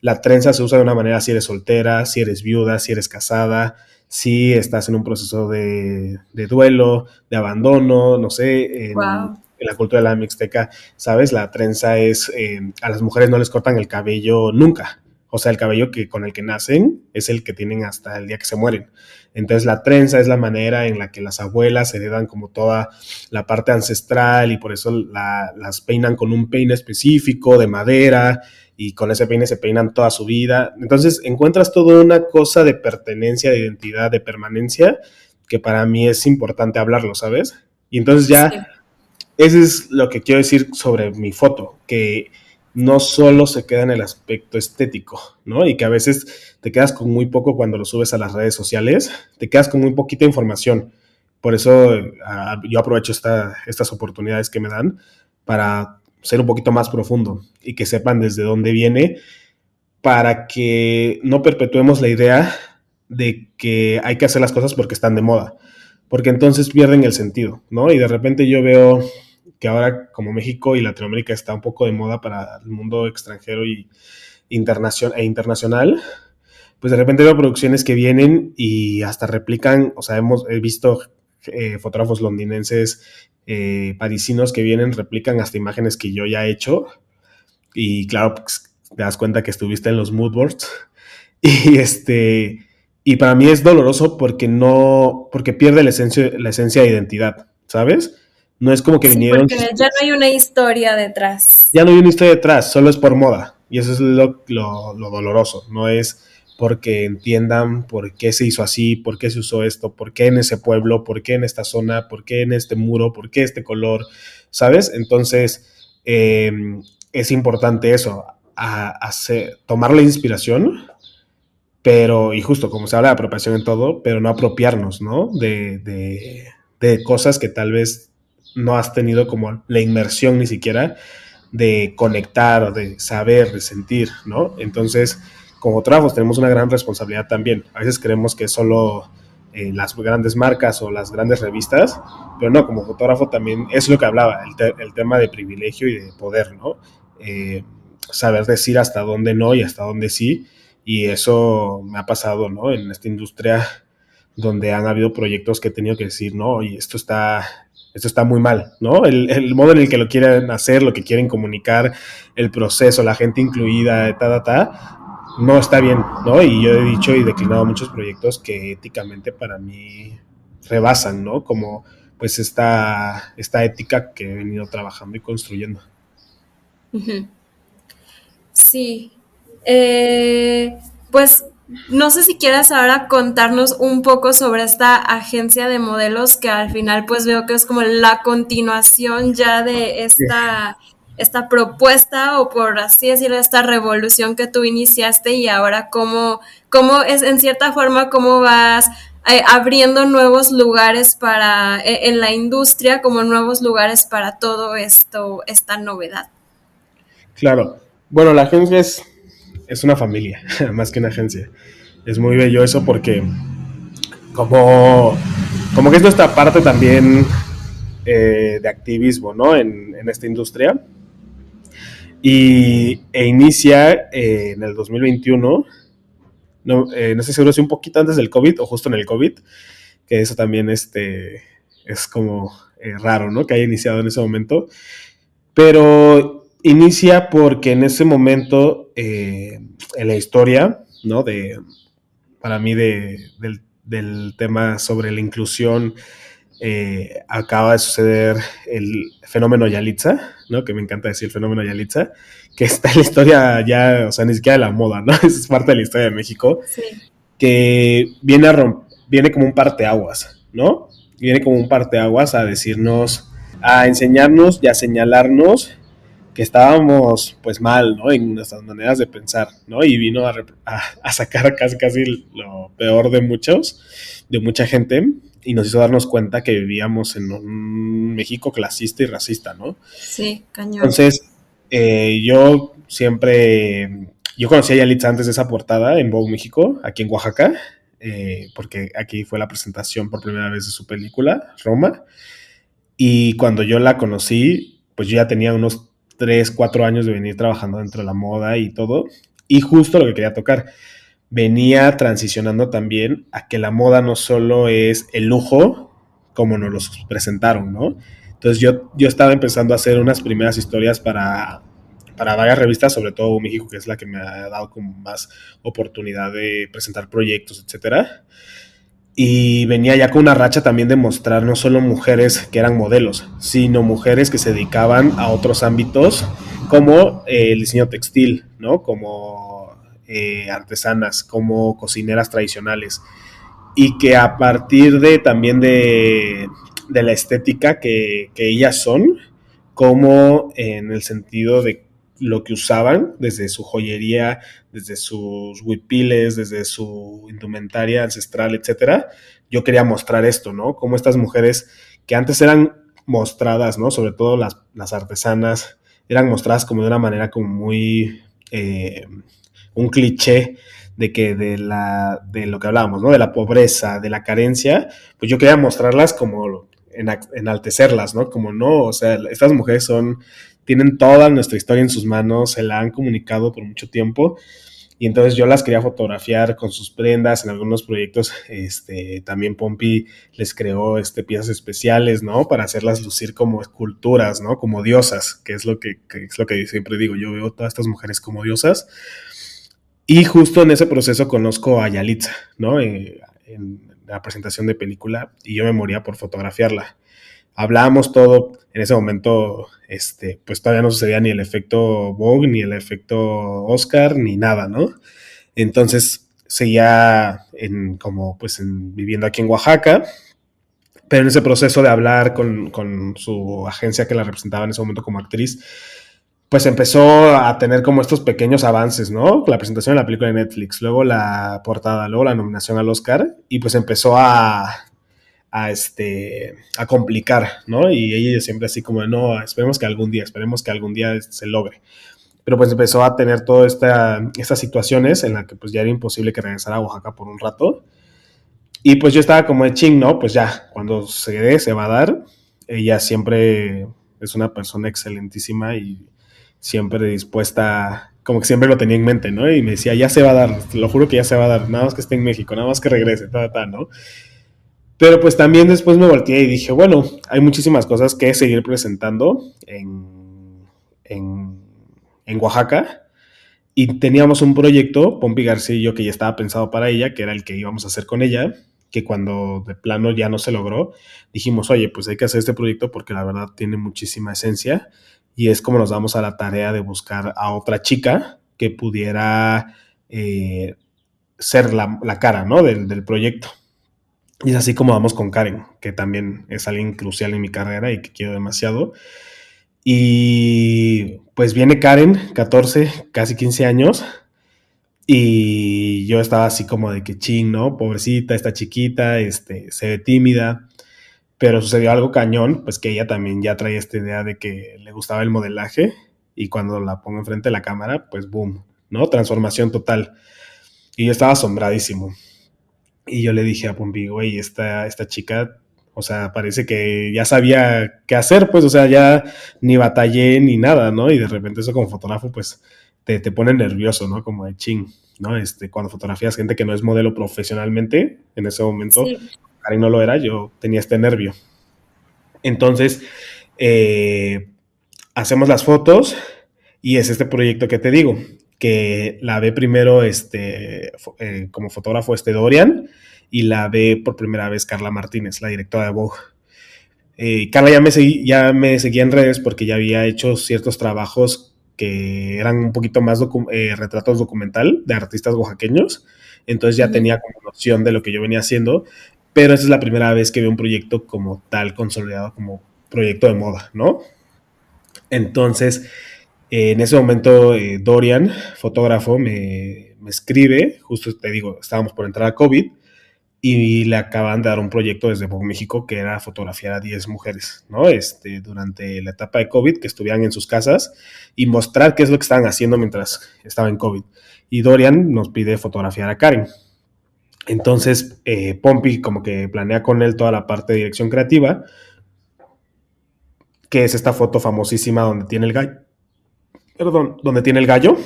la trenza se usa de una manera si eres soltera, si eres viuda, si eres casada, si estás en un proceso de duelo, de abandono, no sé, Wow. en la cultura de la mixteca, ¿sabes? La trenza es, a las mujeres no les cortan el cabello nunca, O sea, el cabello con el que nacen es el que tienen hasta el día que se mueren. Entonces la trenza es la manera en la que las abuelas heredan como toda la parte ancestral, y por eso las peinan con un peine específico de madera, y con ese peine se peinan toda su vida. Entonces encuentras toda una cosa de pertenencia, de identidad, de permanencia, que para mí es importante hablarlo, ¿sabes? Y entonces ya, Sí. eso es lo que quiero decir sobre mi foto, que no solo se queda en el aspecto estético, ¿no? Y que a veces te quedas con muy poco cuando lo subes a las redes sociales, te quedas con muy poquita información. Por eso yo aprovecho estas oportunidades que me dan para ser un poquito más profundo y que sepan desde dónde viene, para que no perpetuemos la idea de que hay que hacer las cosas porque están de moda, porque entonces pierden el sentido, ¿no? Y de repente yo veo que ahora, como México y Latinoamérica está un poco de moda para el mundo extranjero y internacional, pues de repente veo producciones que vienen y hasta replican. O sea, he visto fotógrafos londinenses, parisinos, que vienen, replican hasta imágenes que yo ya he hecho, y claro, pues, te das cuenta que estuviste en los mood boards. Y para mí es doloroso porque no, porque pierde la esencia de identidad, ¿sabes? No es como que Sí, vinieron, porque ya no hay una historia detrás. ya no hay una historia detrás, solo es por moda. Y eso es lo doloroso. No es porque entiendan por qué se hizo así, por qué se usó esto, por qué en ese pueblo, por qué en esta zona, por qué en este muro, por qué este color, ¿sabes? Entonces, es importante eso, tomar la inspiración, pero, y justo como se habla de apropiación en todo, pero no apropiarnos, ¿no? De cosas que tal vez no has tenido como la inmersión ni siquiera de conectar, o de saber, de sentir, ¿no? Entonces, como fotógrafos tenemos una gran responsabilidad también. A veces creemos que solo las grandes marcas o las grandes revistas, pero no, como fotógrafo también es lo que hablaba, el tema de privilegio y de poder, ¿no? Saber decir hasta dónde no y hasta dónde sí, y eso me ha pasado, ¿no? En esta industria, donde han habido proyectos que he tenido que decir, no, y esto está muy mal, ¿no? El modo en el que lo quieren hacer, lo que quieren comunicar, el proceso, la gente incluida, no está bien, ¿no? Y yo he dicho y declinado muchos proyectos que éticamente para mí rebasan, ¿no? Como pues esta ética que he venido trabajando y construyendo. Ujú. Sí. Eh, pues no sé si quieras ahora contarnos un poco sobre esta agencia de modelos, que al final pues veo que es como la continuación ya de esta propuesta, o por así decirlo, esta revolución que tú iniciaste, y ahora cómo es en cierta forma, cómo vas abriendo nuevos lugares para en la industria, como nuevos lugares para todo esto, esta novedad. Claro. Bueno, la agencia es una familia, más que una agencia. Es muy bello eso porque como, como que es nuestra parte también, de activismo, ¿no? En esta industria. E inicia en el 2021, no, no sé seguro si un poquito antes del COVID o justo en el COVID, que eso también es como raro, ¿no? Que haya iniciado en ese momento. Pero inicia porque en ese momento, en la historia, ¿no? Para mí, del tema sobre la inclusión, acaba de suceder el fenómeno Yalitza, ¿no? Que me encanta decir el fenómeno Yalitza, que está en la historia ya, o sea, ni siquiera de la moda, ¿no? Es parte de la historia de México, Sí. que viene como un parteaguas, ¿no? Viene como un parteaguas a decirnos, a enseñarnos y a señalarnos que estábamos pues mal, ¿no? En nuestras maneras de pensar, ¿no? Y vino a sacar casi lo peor de mucha gente, y nos hizo darnos cuenta que vivíamos en un México clasista y racista, ¿no? Sí, cañón. Entonces, yo conocí a Yalitza antes de esa portada en Vogue México, aquí en Oaxaca, porque aquí fue la presentación por primera vez de su película, Roma. Y cuando yo la conocí, pues yo ya tenía unos 3 4 años de venir trabajando dentro de la moda y todo. Y justo lo que quería tocar, venía transicionando también a que la moda no solo es el lujo, como nos lo presentaron, ¿no? Entonces yo estaba empezando a hacer unas primeras historias para varias revistas, sobre todo México, que es la que me ha dado como más oportunidad de presentar proyectos, etcétera. Y venía ya con una racha también de mostrar no solo mujeres que eran modelos, sino mujeres que se dedicaban a otros ámbitos como el diseño textil, ¿no? Como artesanas, como cocineras tradicionales. Y que a partir de también de la estética que ellas son, como en el sentido de lo que usaban, desde su joyería, desde sus huipiles, desde su indumentaria ancestral, etcétera. Yo quería mostrar esto, ¿no? Como estas mujeres que antes eran mostradas, ¿no? Sobre todo las artesanas, eran mostradas como de una manera como muy un cliché de que de lo que hablábamos, ¿no? De la pobreza, de la carencia, pues yo quería mostrarlas como enaltecerlas, ¿no? Como no, o sea, estas mujeres tienen toda nuestra historia en sus manos, se la han comunicado por mucho tiempo, y entonces yo las quería fotografiar con sus prendas en algunos proyectos. También Pompi les creó piezas especiales, ¿no? Para hacerlas lucir como esculturas, ¿no? Como diosas, que es lo que siempre digo. Yo veo todas estas mujeres como diosas. Y justo en ese proceso conozco a Yalitza, ¿no? En la presentación de película, y yo me moría por fotografiarla. Hablábamos todo, en ese momento, pues todavía no sucedía ni el efecto Vogue, ni el efecto Oscar, ni nada, ¿no? Entonces seguía viviendo aquí en Oaxaca, pero en ese proceso de hablar con su agencia que la representaba en ese momento como actriz, pues empezó a tener como estos pequeños avances, ¿no? La presentación de la película de Netflix, luego la portada, luego la nominación al Oscar, y pues empezó a complicar, ¿no? Y ella siempre así como, no, esperemos que algún día se logre. Pero pues empezó a tener todas estas situaciones en las que pues ya era imposible que regresara a Oaxaca por un rato. Y pues yo estaba como de ching, ¿no? Pues ya, cuando se dé, se va a dar. Ella siempre es una persona excelentísima y siempre dispuesta, como que siempre lo tenía en mente, ¿no? Y me decía, ya se va a dar, te lo juro que ya se va a dar, nada más que esté en México, nada más que regrese, ¿no? Pero pues también después me volteé y dije, bueno, hay muchísimas cosas que seguir presentando en, en Oaxaca. Y teníamos un proyecto, Pompi García y yo, que ya estaba pensado para ella, que era el que íbamos a hacer con ella, que cuando de plano ya no se logró, dijimos, oye, pues hay que hacer este proyecto porque la verdad tiene muchísima esencia, y es como nos damos a la tarea de buscar a otra chica que pudiera ser la cara, ¿no? del proyecto. Y es así como vamos con Karen, que también es alguien crucial en mi carrera y que quiero demasiado. Y pues viene Karen, 14, casi 15 años, y yo estaba así como de que ching, ¿no? Pobrecita, está chiquita, se ve tímida, pero sucedió algo cañón, pues que ella también ya traía esta idea de que le gustaba el modelaje, y cuando la pongo enfrente de la cámara, pues boom, ¿no? Transformación total. Y yo estaba asombradísimo. Y yo le dije a Pompi, güey, esta chica, o sea, parece que ya sabía qué hacer, pues, o sea, ya ni batallé ni nada, ¿no? Y de repente eso como fotógrafo, pues, te pone nervioso, ¿no? Como de ching, ¿no? Cuando fotografías gente que no es modelo profesionalmente, en ese momento, Sí. Karen no lo era, yo tenía este nervio. Entonces, hacemos las fotos, y es este proyecto que te digo, que la ve primero como fotógrafo Dorian, y la ve por primera vez Carla Martínez, la directora de Vogue. Carla ya me seguía en redes porque ya había hecho ciertos trabajos que eran un poquito más retratos documental de artistas oaxaqueños, entonces ya Ujú. tenía como noción de lo que yo venía haciendo, pero esa es la primera vez que veo un proyecto como tal consolidado como proyecto de moda, ¿no? Entonces, en ese momento, Dorian, fotógrafo, me escribe, justo te digo, estábamos por entrar a COVID, y le acaban de dar un proyecto desde Vogue México que era fotografiar a 10 mujeres, ¿no? Durante la etapa de COVID, que estuvieran en sus casas y mostrar qué es lo que estaban haciendo mientras estaba en COVID. Y Dorian nos pide fotografiar a Karen. Entonces, Pompi como que planea con él toda la parte de dirección creativa, que es esta foto famosísima donde tiene el gallo, perdón, donde tiene el gallo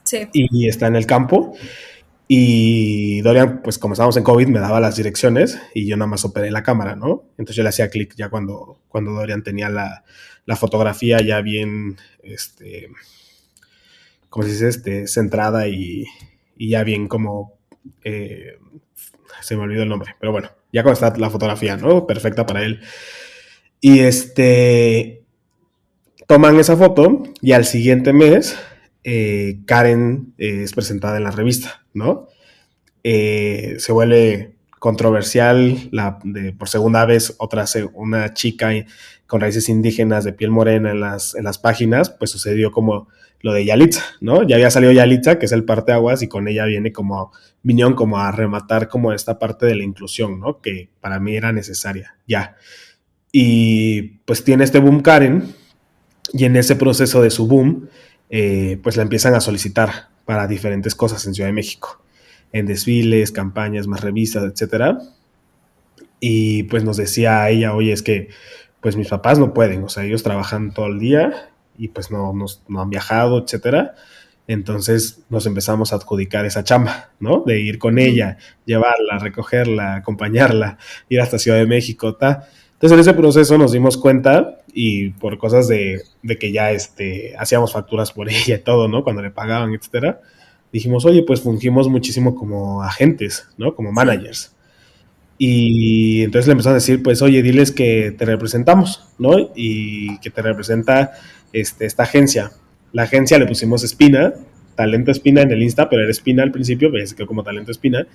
Sí. y está en el campo. Y Dorian, pues como estábamos en COVID, me daba las direcciones y yo nada más operé la cámara, ¿no? Entonces yo le hacía clic ya cuando Dorian tenía la fotografía ya bien, ¿cómo se dice? Centrada y ya bien como, eh, se me olvidó el nombre, pero bueno, ya cuando está la fotografía, ¿no? Perfecta para él. Y toman esa foto y al siguiente mes Karen es presentada en la revista, ¿no? Se vuelve controversial por segunda vez una chica con raíces indígenas de piel morena en las páginas, pues sucedió como lo de Yalitza, ¿no? Ya había salido Yalitza, que es el parteaguas, y con ella vinieron como a rematar como esta parte de la inclusión, ¿no? Que para mí era necesaria, ya. Y pues tiene este boom Karen, y en ese proceso de su boom, pues la empiezan a solicitar para diferentes cosas en Ciudad de México, en desfiles, campañas, más revistas, etcétera. Y pues nos decía ella, oye, es que pues mis papás no pueden, o sea, ellos trabajan todo el día y pues no han viajado, etcétera. Entonces nos empezamos a adjudicar esa chamba, ¿no? De ir con ella, llevarla, recogerla, acompañarla, ir hasta Ciudad de México, ta. Entonces en ese proceso nos dimos cuenta y por cosas de que ya hacíamos facturas por ella y todo, ¿no? Cuando le pagaban, etcétera. Dijimos, oye, pues fungimos muchísimo como agentes, ¿no? Como Sí, managers. Y entonces le empezaron a decir, pues, oye, diles que te representamos, ¿no? Y que te representa esta agencia. La agencia le pusimos Espina, Talento Espina en el Insta, pero era Espina al principio, pero se quedó como Talento Espina.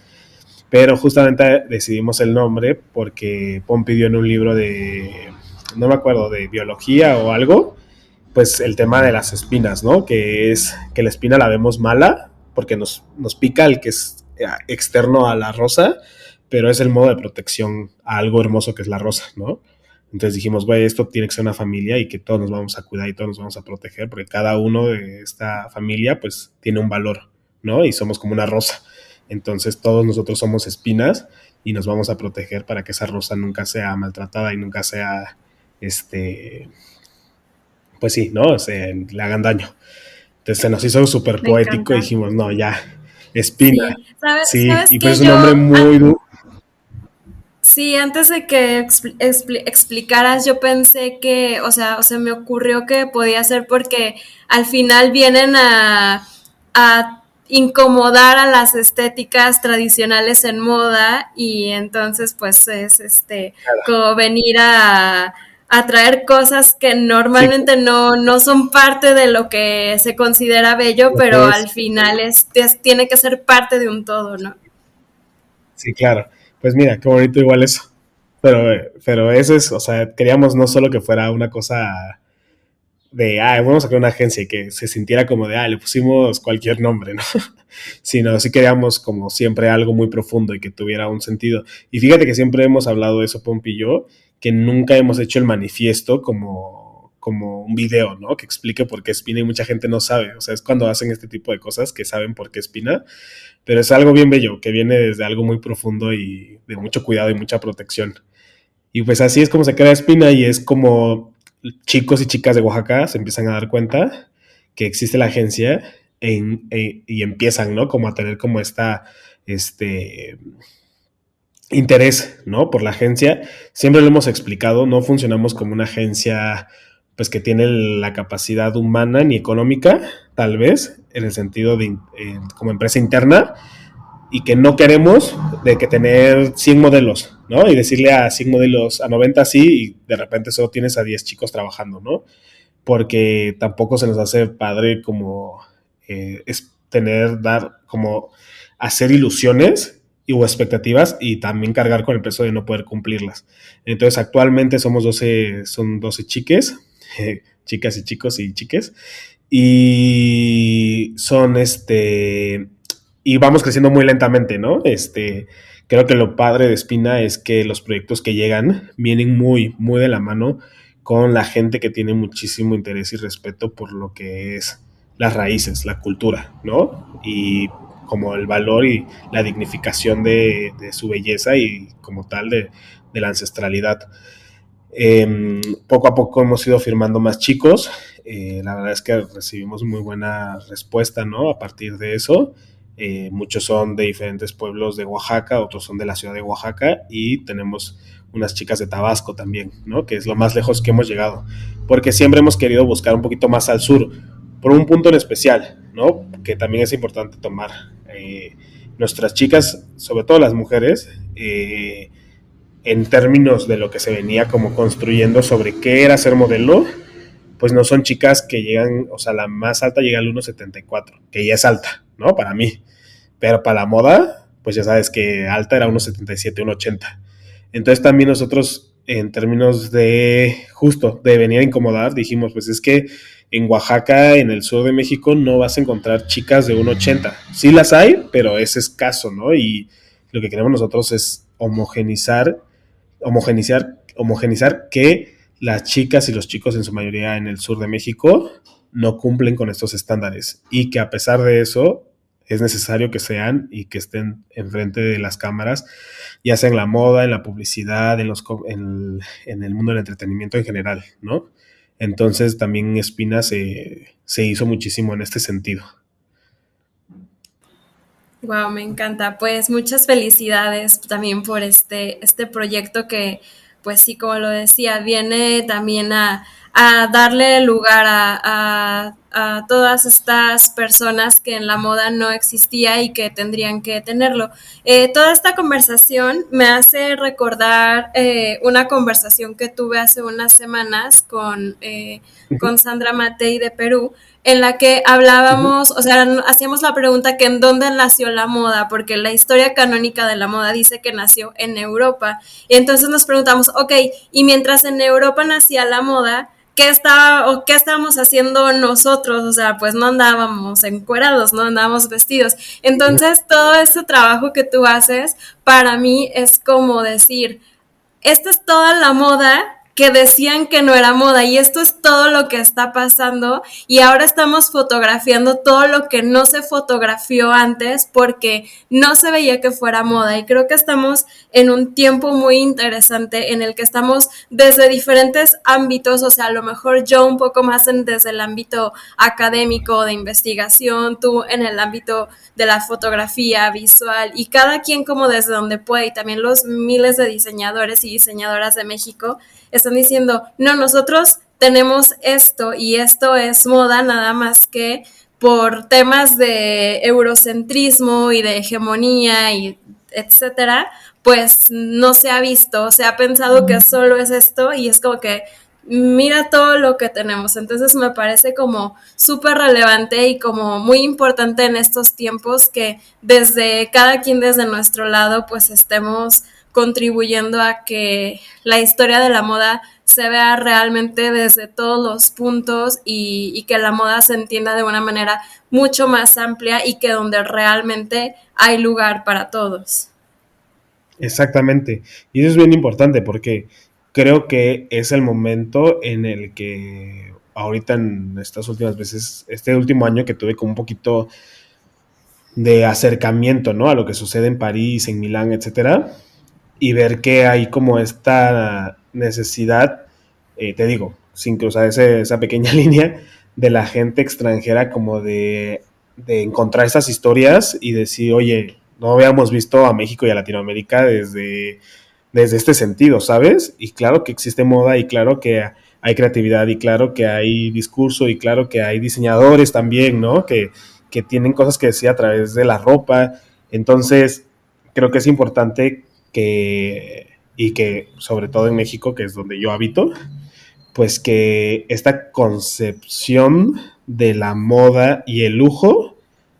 Pero justamente decidimos el nombre porque Pon pidió en un libro no me acuerdo, de biología o algo, pues el tema de las espinas, ¿no? Que es que la espina la vemos mala porque nos pica el que es externo a la rosa, pero es el modo de protección a algo hermoso que es la rosa, ¿no? Entonces dijimos, güey, esto tiene que ser una familia y que todos nos vamos a cuidar y todos nos vamos a proteger porque cada uno de esta familia pues tiene un valor, ¿no? Y somos como una rosa. Entonces todos nosotros somos espinas y nos vamos a proteger para que esa rosa nunca sea maltratada y nunca sea, pues sí, ¿no? Le hagan daño. Entonces se nos hizo súper me poético y encanta. dijimos, no, ya, Espina. Sí, ¿sabes, Sí, sabes y pues que es un nombre muy duro. sí, antes de que explicaras, yo pensé que, o sea, me ocurrió que podía ser porque al final vienen a incomodar a las estéticas tradicionales en moda y entonces pues es como venir a traer cosas que Sí, normalmente no son parte de lo que se considera bello, lo pero que al es. final tiene que ser parte de un todo, ¿no? Sí, claro. Pues mira, qué bonito igual eso. Pero eso es, o sea, queríamos no solo que fuera una cosa vamos a crear una agencia y que se sintiera como le pusimos cualquier nombre, ¿no? Sino sí queríamos como siempre algo muy profundo y que tuviera un sentido. Y fíjate que siempre hemos hablado de eso, Pompi y yo, que nunca hemos hecho el manifiesto como un video, ¿no? Que explique por qué Espina y mucha gente no sabe. O sea, es cuando hacen este tipo de cosas que saben por qué Espina, pero es algo bien bello, que viene desde algo muy profundo y de mucho cuidado y mucha protección. Y pues así es como se crea Espina y es como chicos y chicas de Oaxaca se empiezan a dar cuenta que existe la agencia y empiezan, ¿no? Como a tener como este interés, ¿no? Por la agencia. Siempre lo hemos explicado, no funcionamos como una agencia pues que tiene la capacidad humana ni económica, tal vez, en el sentido de como empresa interna, y que no queremos de que tener 100 modelos, ¿no? Y decirle a 100 modelos, a 90 sí, y de repente solo tienes a 10 chicos trabajando, ¿no? Porque tampoco se nos hace padre como es como hacer ilusiones o expectativas y también cargar con el peso de no poder cumplirlas. Entonces actualmente son 12 chiques, chicas y chicos y chiques, y son y vamos creciendo muy lentamente, ¿no? Creo que lo padre de Espina es que los proyectos que llegan vienen muy, muy de la mano con la gente que tiene muchísimo interés y respeto por lo que es las raíces, la cultura, ¿no? Y como el valor y la dignificación de su belleza y como tal de la ancestralidad. Poco a poco hemos ido firmando más chicos. La verdad es que recibimos muy buena respuesta, ¿no? A partir de eso. muchos son de diferentes pueblos de Oaxaca, otros son de la ciudad de Oaxaca y tenemos unas chicas de Tabasco también, ¿no? Que es lo más lejos que hemos llegado, porque siempre hemos querido buscar un poquito más al sur, por un punto en especial, ¿no? Que también es importante tomar. Nuestras chicas, sobre todo las mujeres, en términos de lo que se venía como construyendo sobre qué era ser modelo, pues no son chicas que llegan, o sea, la más alta llega al 1,74, que ya es alta, ¿no? Para mí. Pero para la moda, pues ya sabes que alta era 1,77, 1,80. Entonces también nosotros, en términos de justo, de venir a incomodar, dijimos, pues es que en Oaxaca, en el sur de México, no vas a encontrar chicas de 1,80. Sí las hay, pero es escaso, ¿no? Y lo que queremos nosotros es homogenizar que las chicas y los chicos en su mayoría en el sur de México no cumplen con estos estándares y que a pesar de eso es necesario que sean y que estén enfrente de las cámaras, ya sea en la moda, en la publicidad, en el mundo del entretenimiento en general, ¿no? Entonces también Espina se hizo muchísimo en este sentido. Wow, me encanta. Pues muchas felicidades también por este proyecto que, pues sí, como lo decía, viene también a darle lugar a todas estas personas que en la moda no existía y que tendrían que tenerlo. Toda esta conversación me hace recordar una conversación que tuve hace unas semanas con Sandra Matei de Perú, en la que hablábamos, o sea, hacíamos la pregunta que en dónde nació la moda, porque la historia canónica de la moda dice que nació en Europa. Y entonces nos preguntamos, ok, y mientras en Europa nacía la moda, ¿qué estábamos haciendo nosotros? O sea, pues no andábamos encuerados, no andábamos vestidos. Entonces, todo este trabajo que tú haces, para mí es como decir, esta es toda la moda que decían que no era moda y esto es todo lo que está pasando y ahora estamos fotografiando todo lo que no se fotografió antes porque no se veía que fuera moda y creo que estamos en un tiempo muy interesante en el que estamos desde diferentes ámbitos, o sea, a lo mejor yo un poco más desde el ámbito académico de investigación, tú en el ámbito de la fotografía visual y cada quien como desde donde puede y también los miles de diseñadores y diseñadoras de México están diciendo, no, nosotros tenemos esto y esto es moda nada más que por temas de eurocentrismo y de hegemonía y etcétera, pues no se ha visto, se ha pensado que solo es esto y es como que mira todo lo que tenemos. Entonces me parece como súper relevante y como muy importante en estos tiempos que desde cada quien desde nuestro lado pues estemos contribuyendo a que la historia de la moda se vea realmente desde todos los puntos y que la moda se entienda de una manera mucho más amplia y que donde realmente hay lugar para todos. Exactamente. Y eso es bien importante porque creo que es el momento en el que ahorita en estas últimas veces, este último año que tuve como un poquito de acercamiento, ¿no? A lo que sucede en París, en Milán, etcétera, y ver que hay como esta necesidad, te digo, sin cruzar esa pequeña línea de la gente extranjera como de encontrar estas historias y decir, oye, no habíamos visto a México y a Latinoamérica desde este sentido, ¿sabes? Y claro que existe moda y claro que hay creatividad y claro que hay discurso y claro que hay diseñadores también, ¿no? Que tienen cosas que decir a través de la ropa. Entonces, creo que es importante y que sobre todo en México, que es donde yo habito, pues que esta concepción de la moda y el lujo,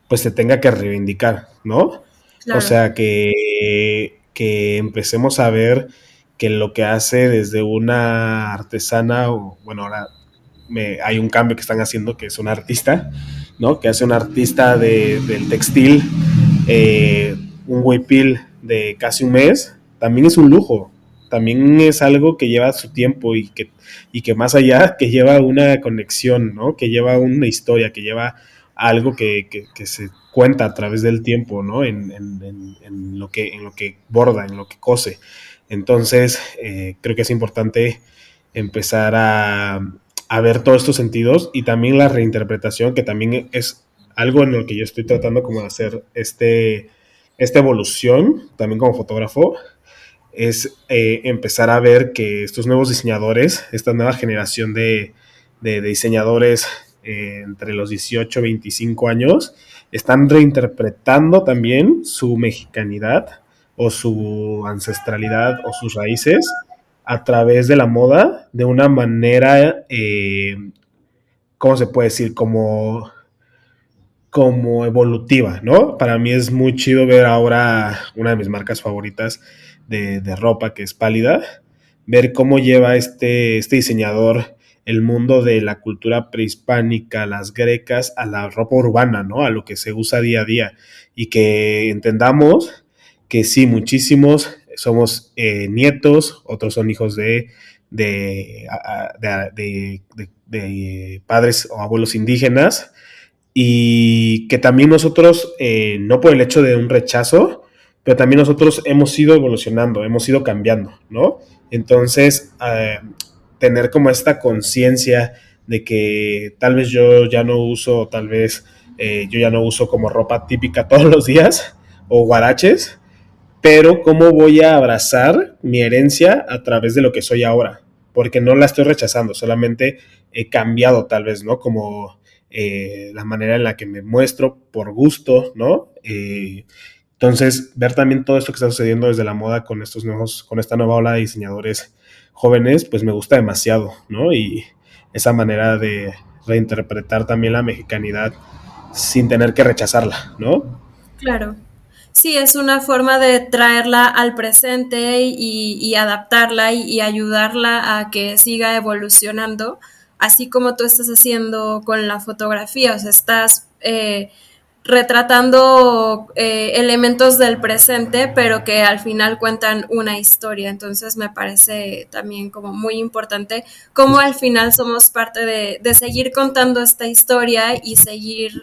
pues se tenga que reivindicar, ¿no? O Claro. sea, que empecemos a ver que lo que hace desde una artesana, o bueno, ahora hay un cambio que están haciendo que es un artista, ¿no? Que hace un artista del textil, un huipil de casi un mes, también es un lujo, también es algo que lleva su tiempo y que más allá, que lleva una conexión, ¿no? Que lleva una historia, que lleva algo que se cuenta a través del tiempo, ¿no? En lo que borda, en lo que cose. Entonces, creo que es importante empezar a ver todos estos sentidos y también la reinterpretación, que también es algo en lo que yo estoy tratando como de hacer esta evolución, también como fotógrafo, es empezar a ver que estos nuevos diseñadores, esta nueva generación de diseñadores entre los 18 y 25 años, están reinterpretando también su mexicanidad o su ancestralidad o sus raíces a través de la moda de una manera, ¿cómo se puede decir? Como evolutiva, ¿no? Para mí es muy chido ver ahora una de mis marcas favoritas de ropa, que es Pálida, ver cómo lleva este diseñador el mundo de la cultura prehispánica, las grecas, a la ropa urbana, ¿no? A lo que se usa día a día. Y que entendamos que sí, muchísimos somos nietos, otros son hijos de padres o abuelos indígenas, y que también nosotros, no por el hecho de un rechazo, pero también nosotros hemos ido evolucionando, hemos ido cambiando, ¿no? Entonces, tener como esta conciencia de que tal vez yo ya no uso, tal vez yo ya no uso como ropa típica todos los días o guaraches, pero cómo voy a abrazar mi herencia a través de lo que soy ahora, porque no la estoy rechazando, solamente he cambiado tal vez, ¿no? Como la manera en la que me muestro por gusto, ¿no? Entonces, ver también todo esto que está sucediendo desde la moda con con esta nueva ola de diseñadores jóvenes, pues me gusta demasiado, ¿no? Y esa manera de reinterpretar también la mexicanidad sin tener que rechazarla, ¿no? Claro. Sí, es una forma de traerla al presente y adaptarla y ayudarla a que siga evolucionando, así como tú estás haciendo con la fotografía, o sea, estás retratando elementos del presente, pero que al final cuentan una historia. Entonces me parece también como muy importante cómo al final somos parte de seguir contando esta historia y seguir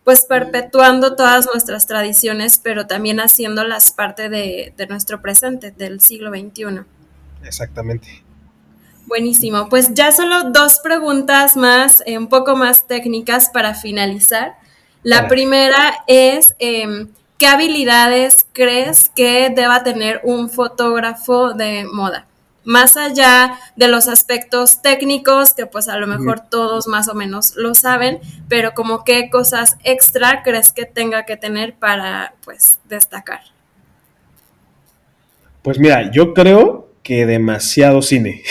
pues perpetuando todas nuestras tradiciones, pero también haciéndolas parte de nuestro presente, del siglo XXI. Exactamente. Buenísimo, pues ya solo dos preguntas más, un poco más técnicas para finalizar. La Órale. primera es, ¿qué habilidades crees que deba tener un fotógrafo de moda? Más allá de los aspectos técnicos, que pues a lo mejor todos más o menos lo saben, pero como qué cosas extra crees que tenga que tener para pues destacar. Pues mira, yo creo que demasiado cine.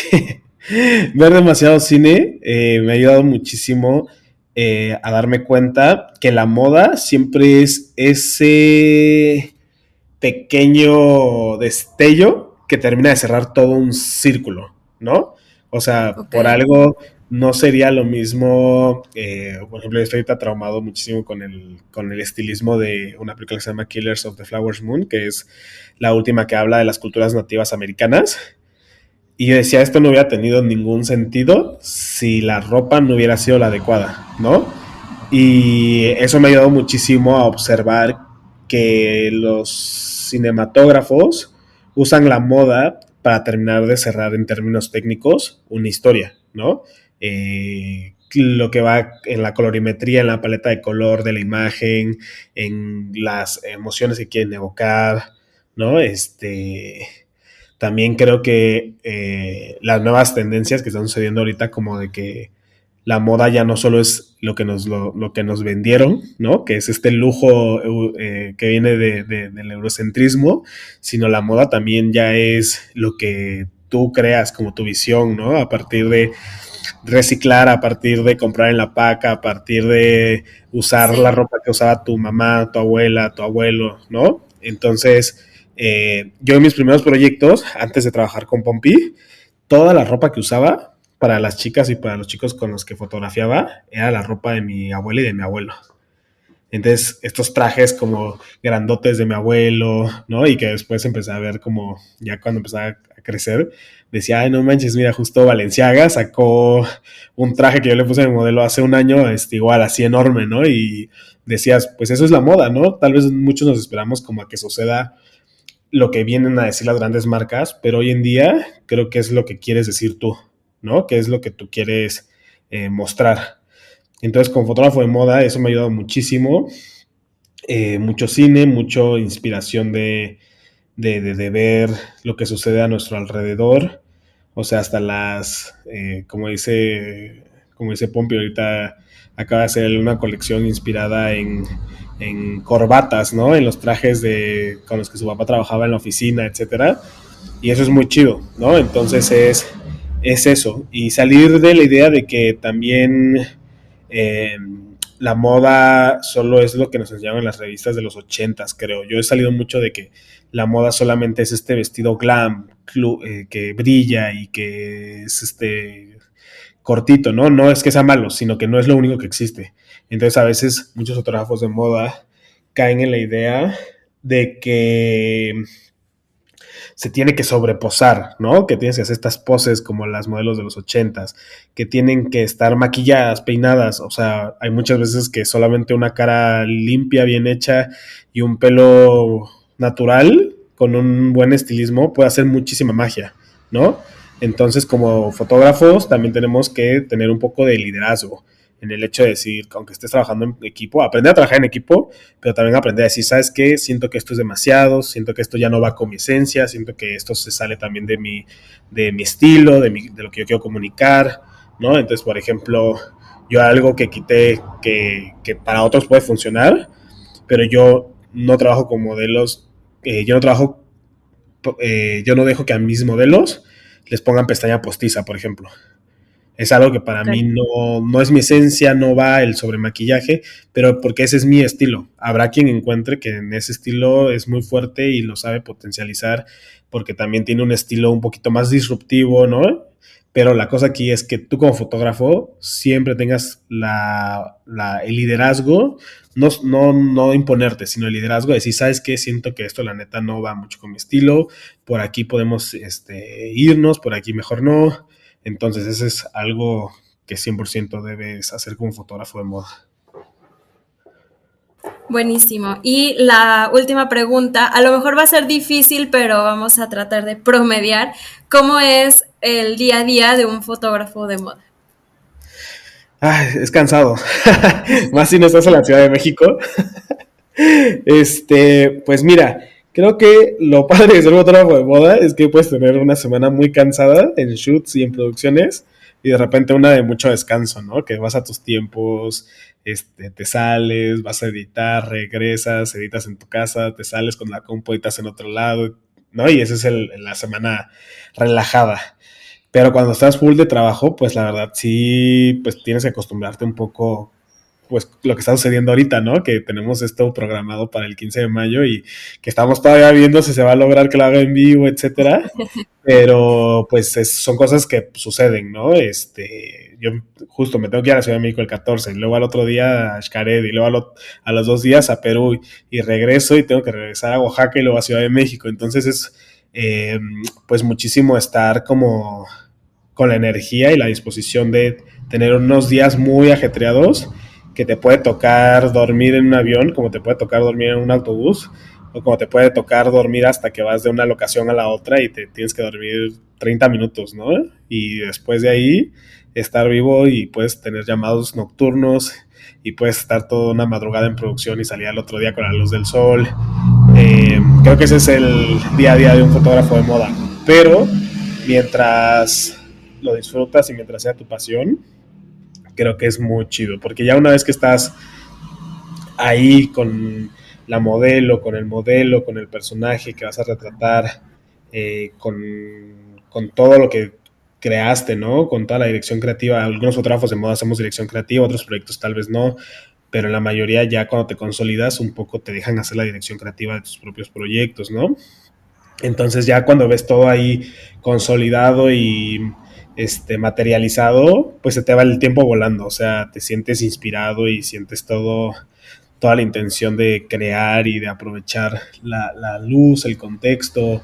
Ver demasiado cine me ha ayudado muchísimo a darme cuenta que la moda siempre es ese pequeño destello que termina de cerrar todo un círculo, ¿no? O sea, Ok, por algo no sería lo mismo, por ejemplo, yo estoy ahorita traumado muchísimo con el estilismo de una película que se llama Killers of the Flowers Moon, que es la última que habla de las culturas nativas americanas. Y yo decía, esto no hubiera tenido ningún sentido si la ropa no hubiera sido la adecuada, ¿no? Y eso me ha ayudado muchísimo a observar que los cinematógrafos usan la moda para terminar de cerrar en términos técnicos una historia, ¿no? Lo que va en la colorimetría, en la paleta de color de la imagen, en las emociones que quieren evocar, ¿no? También creo que las nuevas tendencias que están sucediendo ahorita, como de que la moda ya no solo es lo que nos vendieron, ¿no? Que es este lujo que viene del eurocentrismo, sino la moda también ya es lo que tú creas como tu visión, ¿no? A partir de reciclar, a partir de comprar en la paca, a partir de usar la sí. ropa que usaba tu mamá, tu abuela, tu abuelo, ¿no? Entonces, yo en mis primeros proyectos, antes de trabajar con Pompi, toda la ropa que usaba para las chicas y para los chicos con los que fotografiaba era la ropa de mi abuela y de mi abuelo. Entonces, estos trajes como grandotes de mi abuelo, ¿no? Y que después empecé a ver como, ya cuando empezaba a crecer, decía, ay, no manches, mira, justo Balenciaga sacó un traje que yo le puse a mi modelo hace un año, igual, así enorme, ¿no? Y decías, pues eso es la moda, ¿no? Tal vez muchos nos esperamos como a que suceda lo que vienen a decir las grandes marcas, pero hoy en día creo que es lo que quieres decir tú, ¿no? Que es lo que tú quieres mostrar. Entonces, como fotógrafo de moda, eso me ha ayudado muchísimo. Mucho cine, mucho inspiración de ver lo que sucede a nuestro alrededor. O sea, hasta como dice Pompi ahorita, acaba de hacer una colección inspirada en corbatas, ¿no? En los trajes con los que su papá trabajaba en la oficina, etcétera. Y eso es muy chido, ¿no? Entonces es eso. Y salir de la idea de que también eh, la moda solo es lo que nos enseñaban en las revistas de los ochentas, creo. Yo he salido mucho de que la moda solamente es este vestido glam que brilla y que es cortito, ¿no? No es que sea malo, sino que no es lo único que existe. Entonces a veces muchos fotógrafos de moda caen en la idea de que se tiene que sobreposar, ¿no? Que tienes que hacer estas poses como las modelos de los ochentas, que tienen que estar maquilladas, peinadas, o sea, hay muchas veces que solamente una cara limpia, bien hecha y un pelo natural con un buen estilismo puede hacer muchísima magia, ¿no? Entonces, como fotógrafos, también tenemos que tener un poco de liderazgo en el hecho de decir, aunque estés trabajando en equipo, aprender a trabajar en equipo, pero también aprender a decir, ¿sabes qué? Siento que esto es demasiado, siento que esto ya no va con mi esencia, siento que esto se sale también de mi estilo, de lo que yo quiero comunicar, ¿no? Entonces, por ejemplo, yo algo que quité que para otros puede funcionar, pero yo no trabajo con modelos, yo no dejo que a mis modelos les pongan pestaña postiza, por ejemplo. Es algo que para mí Ok. no es mi esencia, no va el sobremaquillaje, pero porque ese es mi estilo. Habrá quien encuentre que en ese estilo es muy fuerte y lo sabe potencializar porque también tiene un estilo un poquito más disruptivo, ¿no? Pero la cosa aquí es que tú como fotógrafo siempre tengas el liderazgo, no imponerte, sino el liderazgo de decir, ¿sabes qué? Siento que esto la neta no va mucho con mi estilo, por aquí podemos irnos, por aquí mejor no. Entonces, eso es algo que 100% debes hacer como fotógrafo de moda. Buenísimo. Y la última pregunta, a lo mejor va a ser difícil, pero vamos a tratar de promediar. ¿Cómo es el día a día de un fotógrafo de moda? Ay, es cansado. Más si no estás en la Ciudad de México. Pues mira, creo que lo padre de ser fotógrafo de moda es que puedes tener una semana muy cansada en shoots y en producciones y de repente una de mucho descanso, ¿no? Que vas a tus tiempos, te sales, vas a editar, regresas, editas en tu casa, te sales con la compu, editas en otro lado, ¿no? Y esa es la semana relajada. Pero cuando estás full de trabajo, pues la verdad sí, pues tienes que acostumbrarte un poco pues lo que está sucediendo ahorita, ¿no? Que tenemos esto programado para el 15 de mayo y que estamos todavía viendo si se va a lograr que lo haga en vivo, etcétera. Pero pues son cosas que suceden, ¿no? Yo justo me tengo que ir a la Ciudad de México el 14 y luego al otro día a Xcaret y luego a los 2 días a Perú y regreso y tengo que regresar a Oaxaca y luego a Ciudad de México. Entonces es eh, pues muchísimo estar como con la energía y la disposición de tener unos días muy ajetreados que te puede tocar dormir en un avión, como te puede tocar dormir en un autobús, o como te puede tocar dormir hasta que vas de una locación a la otra y te tienes que dormir 30 minutos, ¿no? Y después de ahí estar vivo y puedes tener llamados nocturnos y puedes estar toda una madrugada en producción y salir al otro día con la luz del sol. Creo que ese es el día a día de un fotógrafo de moda. Pero mientras lo disfrutas y mientras sea tu pasión, creo que es muy chido, porque ya una vez que estás ahí con la modelo, con el personaje que vas a retratar, con todo lo que creaste, ¿no? Con toda la dirección creativa. Algunos fotógrafos de moda hacemos dirección creativa, otros proyectos tal vez no, pero la mayoría ya cuando te consolidas un poco te dejan hacer la dirección creativa de tus propios proyectos, ¿no? Entonces ya cuando ves todo ahí consolidado y materializado, pues se te va el tiempo volando, o sea, te sientes inspirado y sientes toda la intención de crear y de aprovechar la luz, el contexto,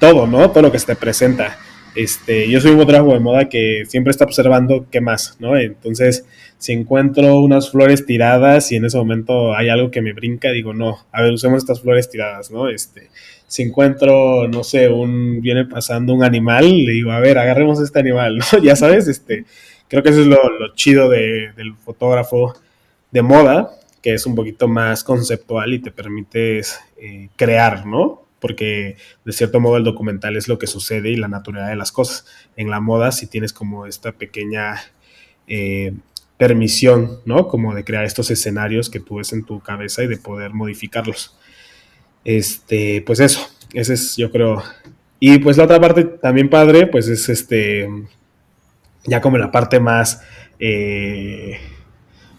todo, ¿no? Todo lo que se te presenta. Yo soy un fotógrafo de moda que siempre está observando qué más, ¿no? Entonces, si encuentro unas flores tiradas y en ese momento hay algo que me brinca, digo, no, a ver, usemos estas flores tiradas, ¿no? si encuentro, no sé, viene pasando un animal, le digo, a ver, agarremos este animal, ¿no? Ya sabes, creo que eso es lo chido del fotógrafo de moda, que es un poquito más conceptual y te permites crear, ¿no? Porque de cierto modo el documental es lo que sucede y la naturalidad de las cosas. En la moda sí tienes como esta pequeña eh, permisión, ¿no? Como de crear estos escenarios que tú ves en tu cabeza y de poder modificarlos. Pues eso, ese es, yo creo. Y pues la otra parte también padre, pues es ya como la parte más,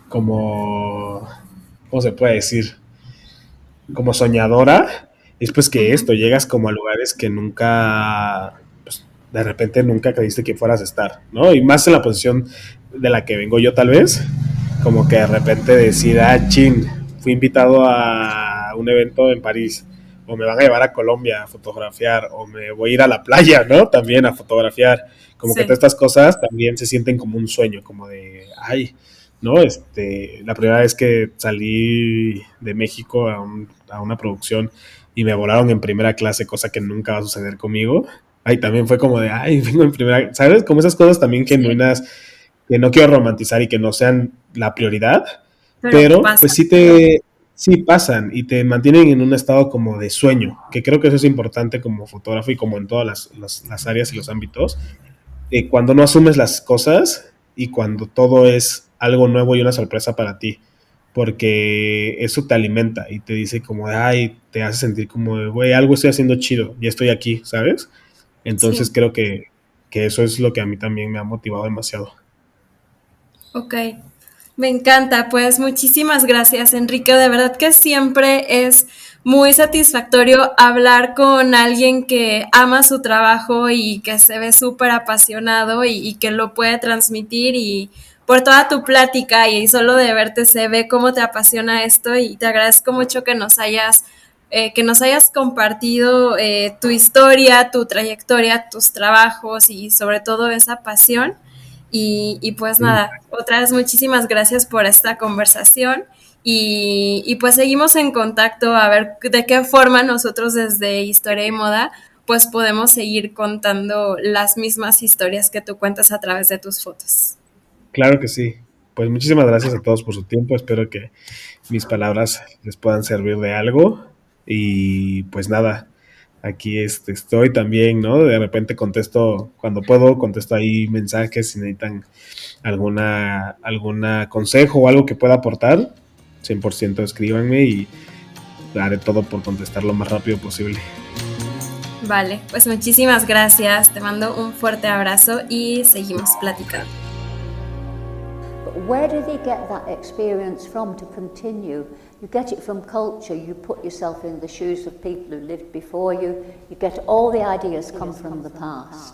como, ¿cómo se puede decir? Como soñadora, es pues que Ujú. llegas como a lugares que nunca, pues de repente nunca creíste que fueras a estar, ¿no? Y más en la posición de la que vengo yo tal vez, como que de repente decir, chin, fui invitado a un evento en París, o me van a llevar a Colombia a fotografiar, o me voy a ir a la playa, ¿no? También a fotografiar, como que todas Sí. estas cosas también se sienten como un sueño, como de, ay, ¿no? La primera vez que salí de México a una producción y me volaron en primera clase, cosa que nunca va a suceder conmigo. Ay, también fue como de, ay, vengo en primera, ¿sabes? Como esas cosas también Sí, genuinas que no quiero romantizar y que no sean la prioridad, pero pero pasa. pues sí pasan y te mantienen en un estado como de sueño, que creo que eso es importante como fotógrafo y como en todas las áreas y los ámbitos, cuando no asumes las cosas y cuando todo es algo nuevo y una sorpresa para ti, porque eso te alimenta y te dice como, ay, te hace sentir como, güey, algo estoy haciendo chido, ya estoy aquí, ¿sabes? Entonces Sí. creo que eso es lo que a mí también me ha motivado demasiado. Ok, me encanta. Pues muchísimas gracias, Enrique. De verdad que siempre es muy satisfactorio hablar con alguien que ama su trabajo y que se ve súper apasionado y que lo puede transmitir y por toda tu plática y solo de verte se ve cómo te apasiona esto y te agradezco mucho que nos hayas compartido tu historia, tu trayectoria, tus trabajos y sobre todo esa pasión. Y pues Sí. nada, otra vez muchísimas gracias por esta conversación y pues seguimos en contacto a ver de qué forma nosotros desde Historia y Moda pues podemos seguir contando las mismas historias que tú cuentas a través de tus fotos. Claro que sí. Pues muchísimas gracias a todos por su tiempo. Espero que mis palabras les puedan servir de algo. Y pues nada, aquí estoy también, ¿no? De repente contesto, cuando puedo, contesto ahí mensajes si necesitan alguna consejo o algo que pueda aportar. 100% escríbanme y haré todo por contestar lo más rápido posible. Vale, pues muchísimas gracias, te mando un fuerte abrazo y seguimos platicando. But where do they get that experience from to continue? You get it from culture, you put yourself in the shoes of people who lived before you, you get all the ideas come from the past.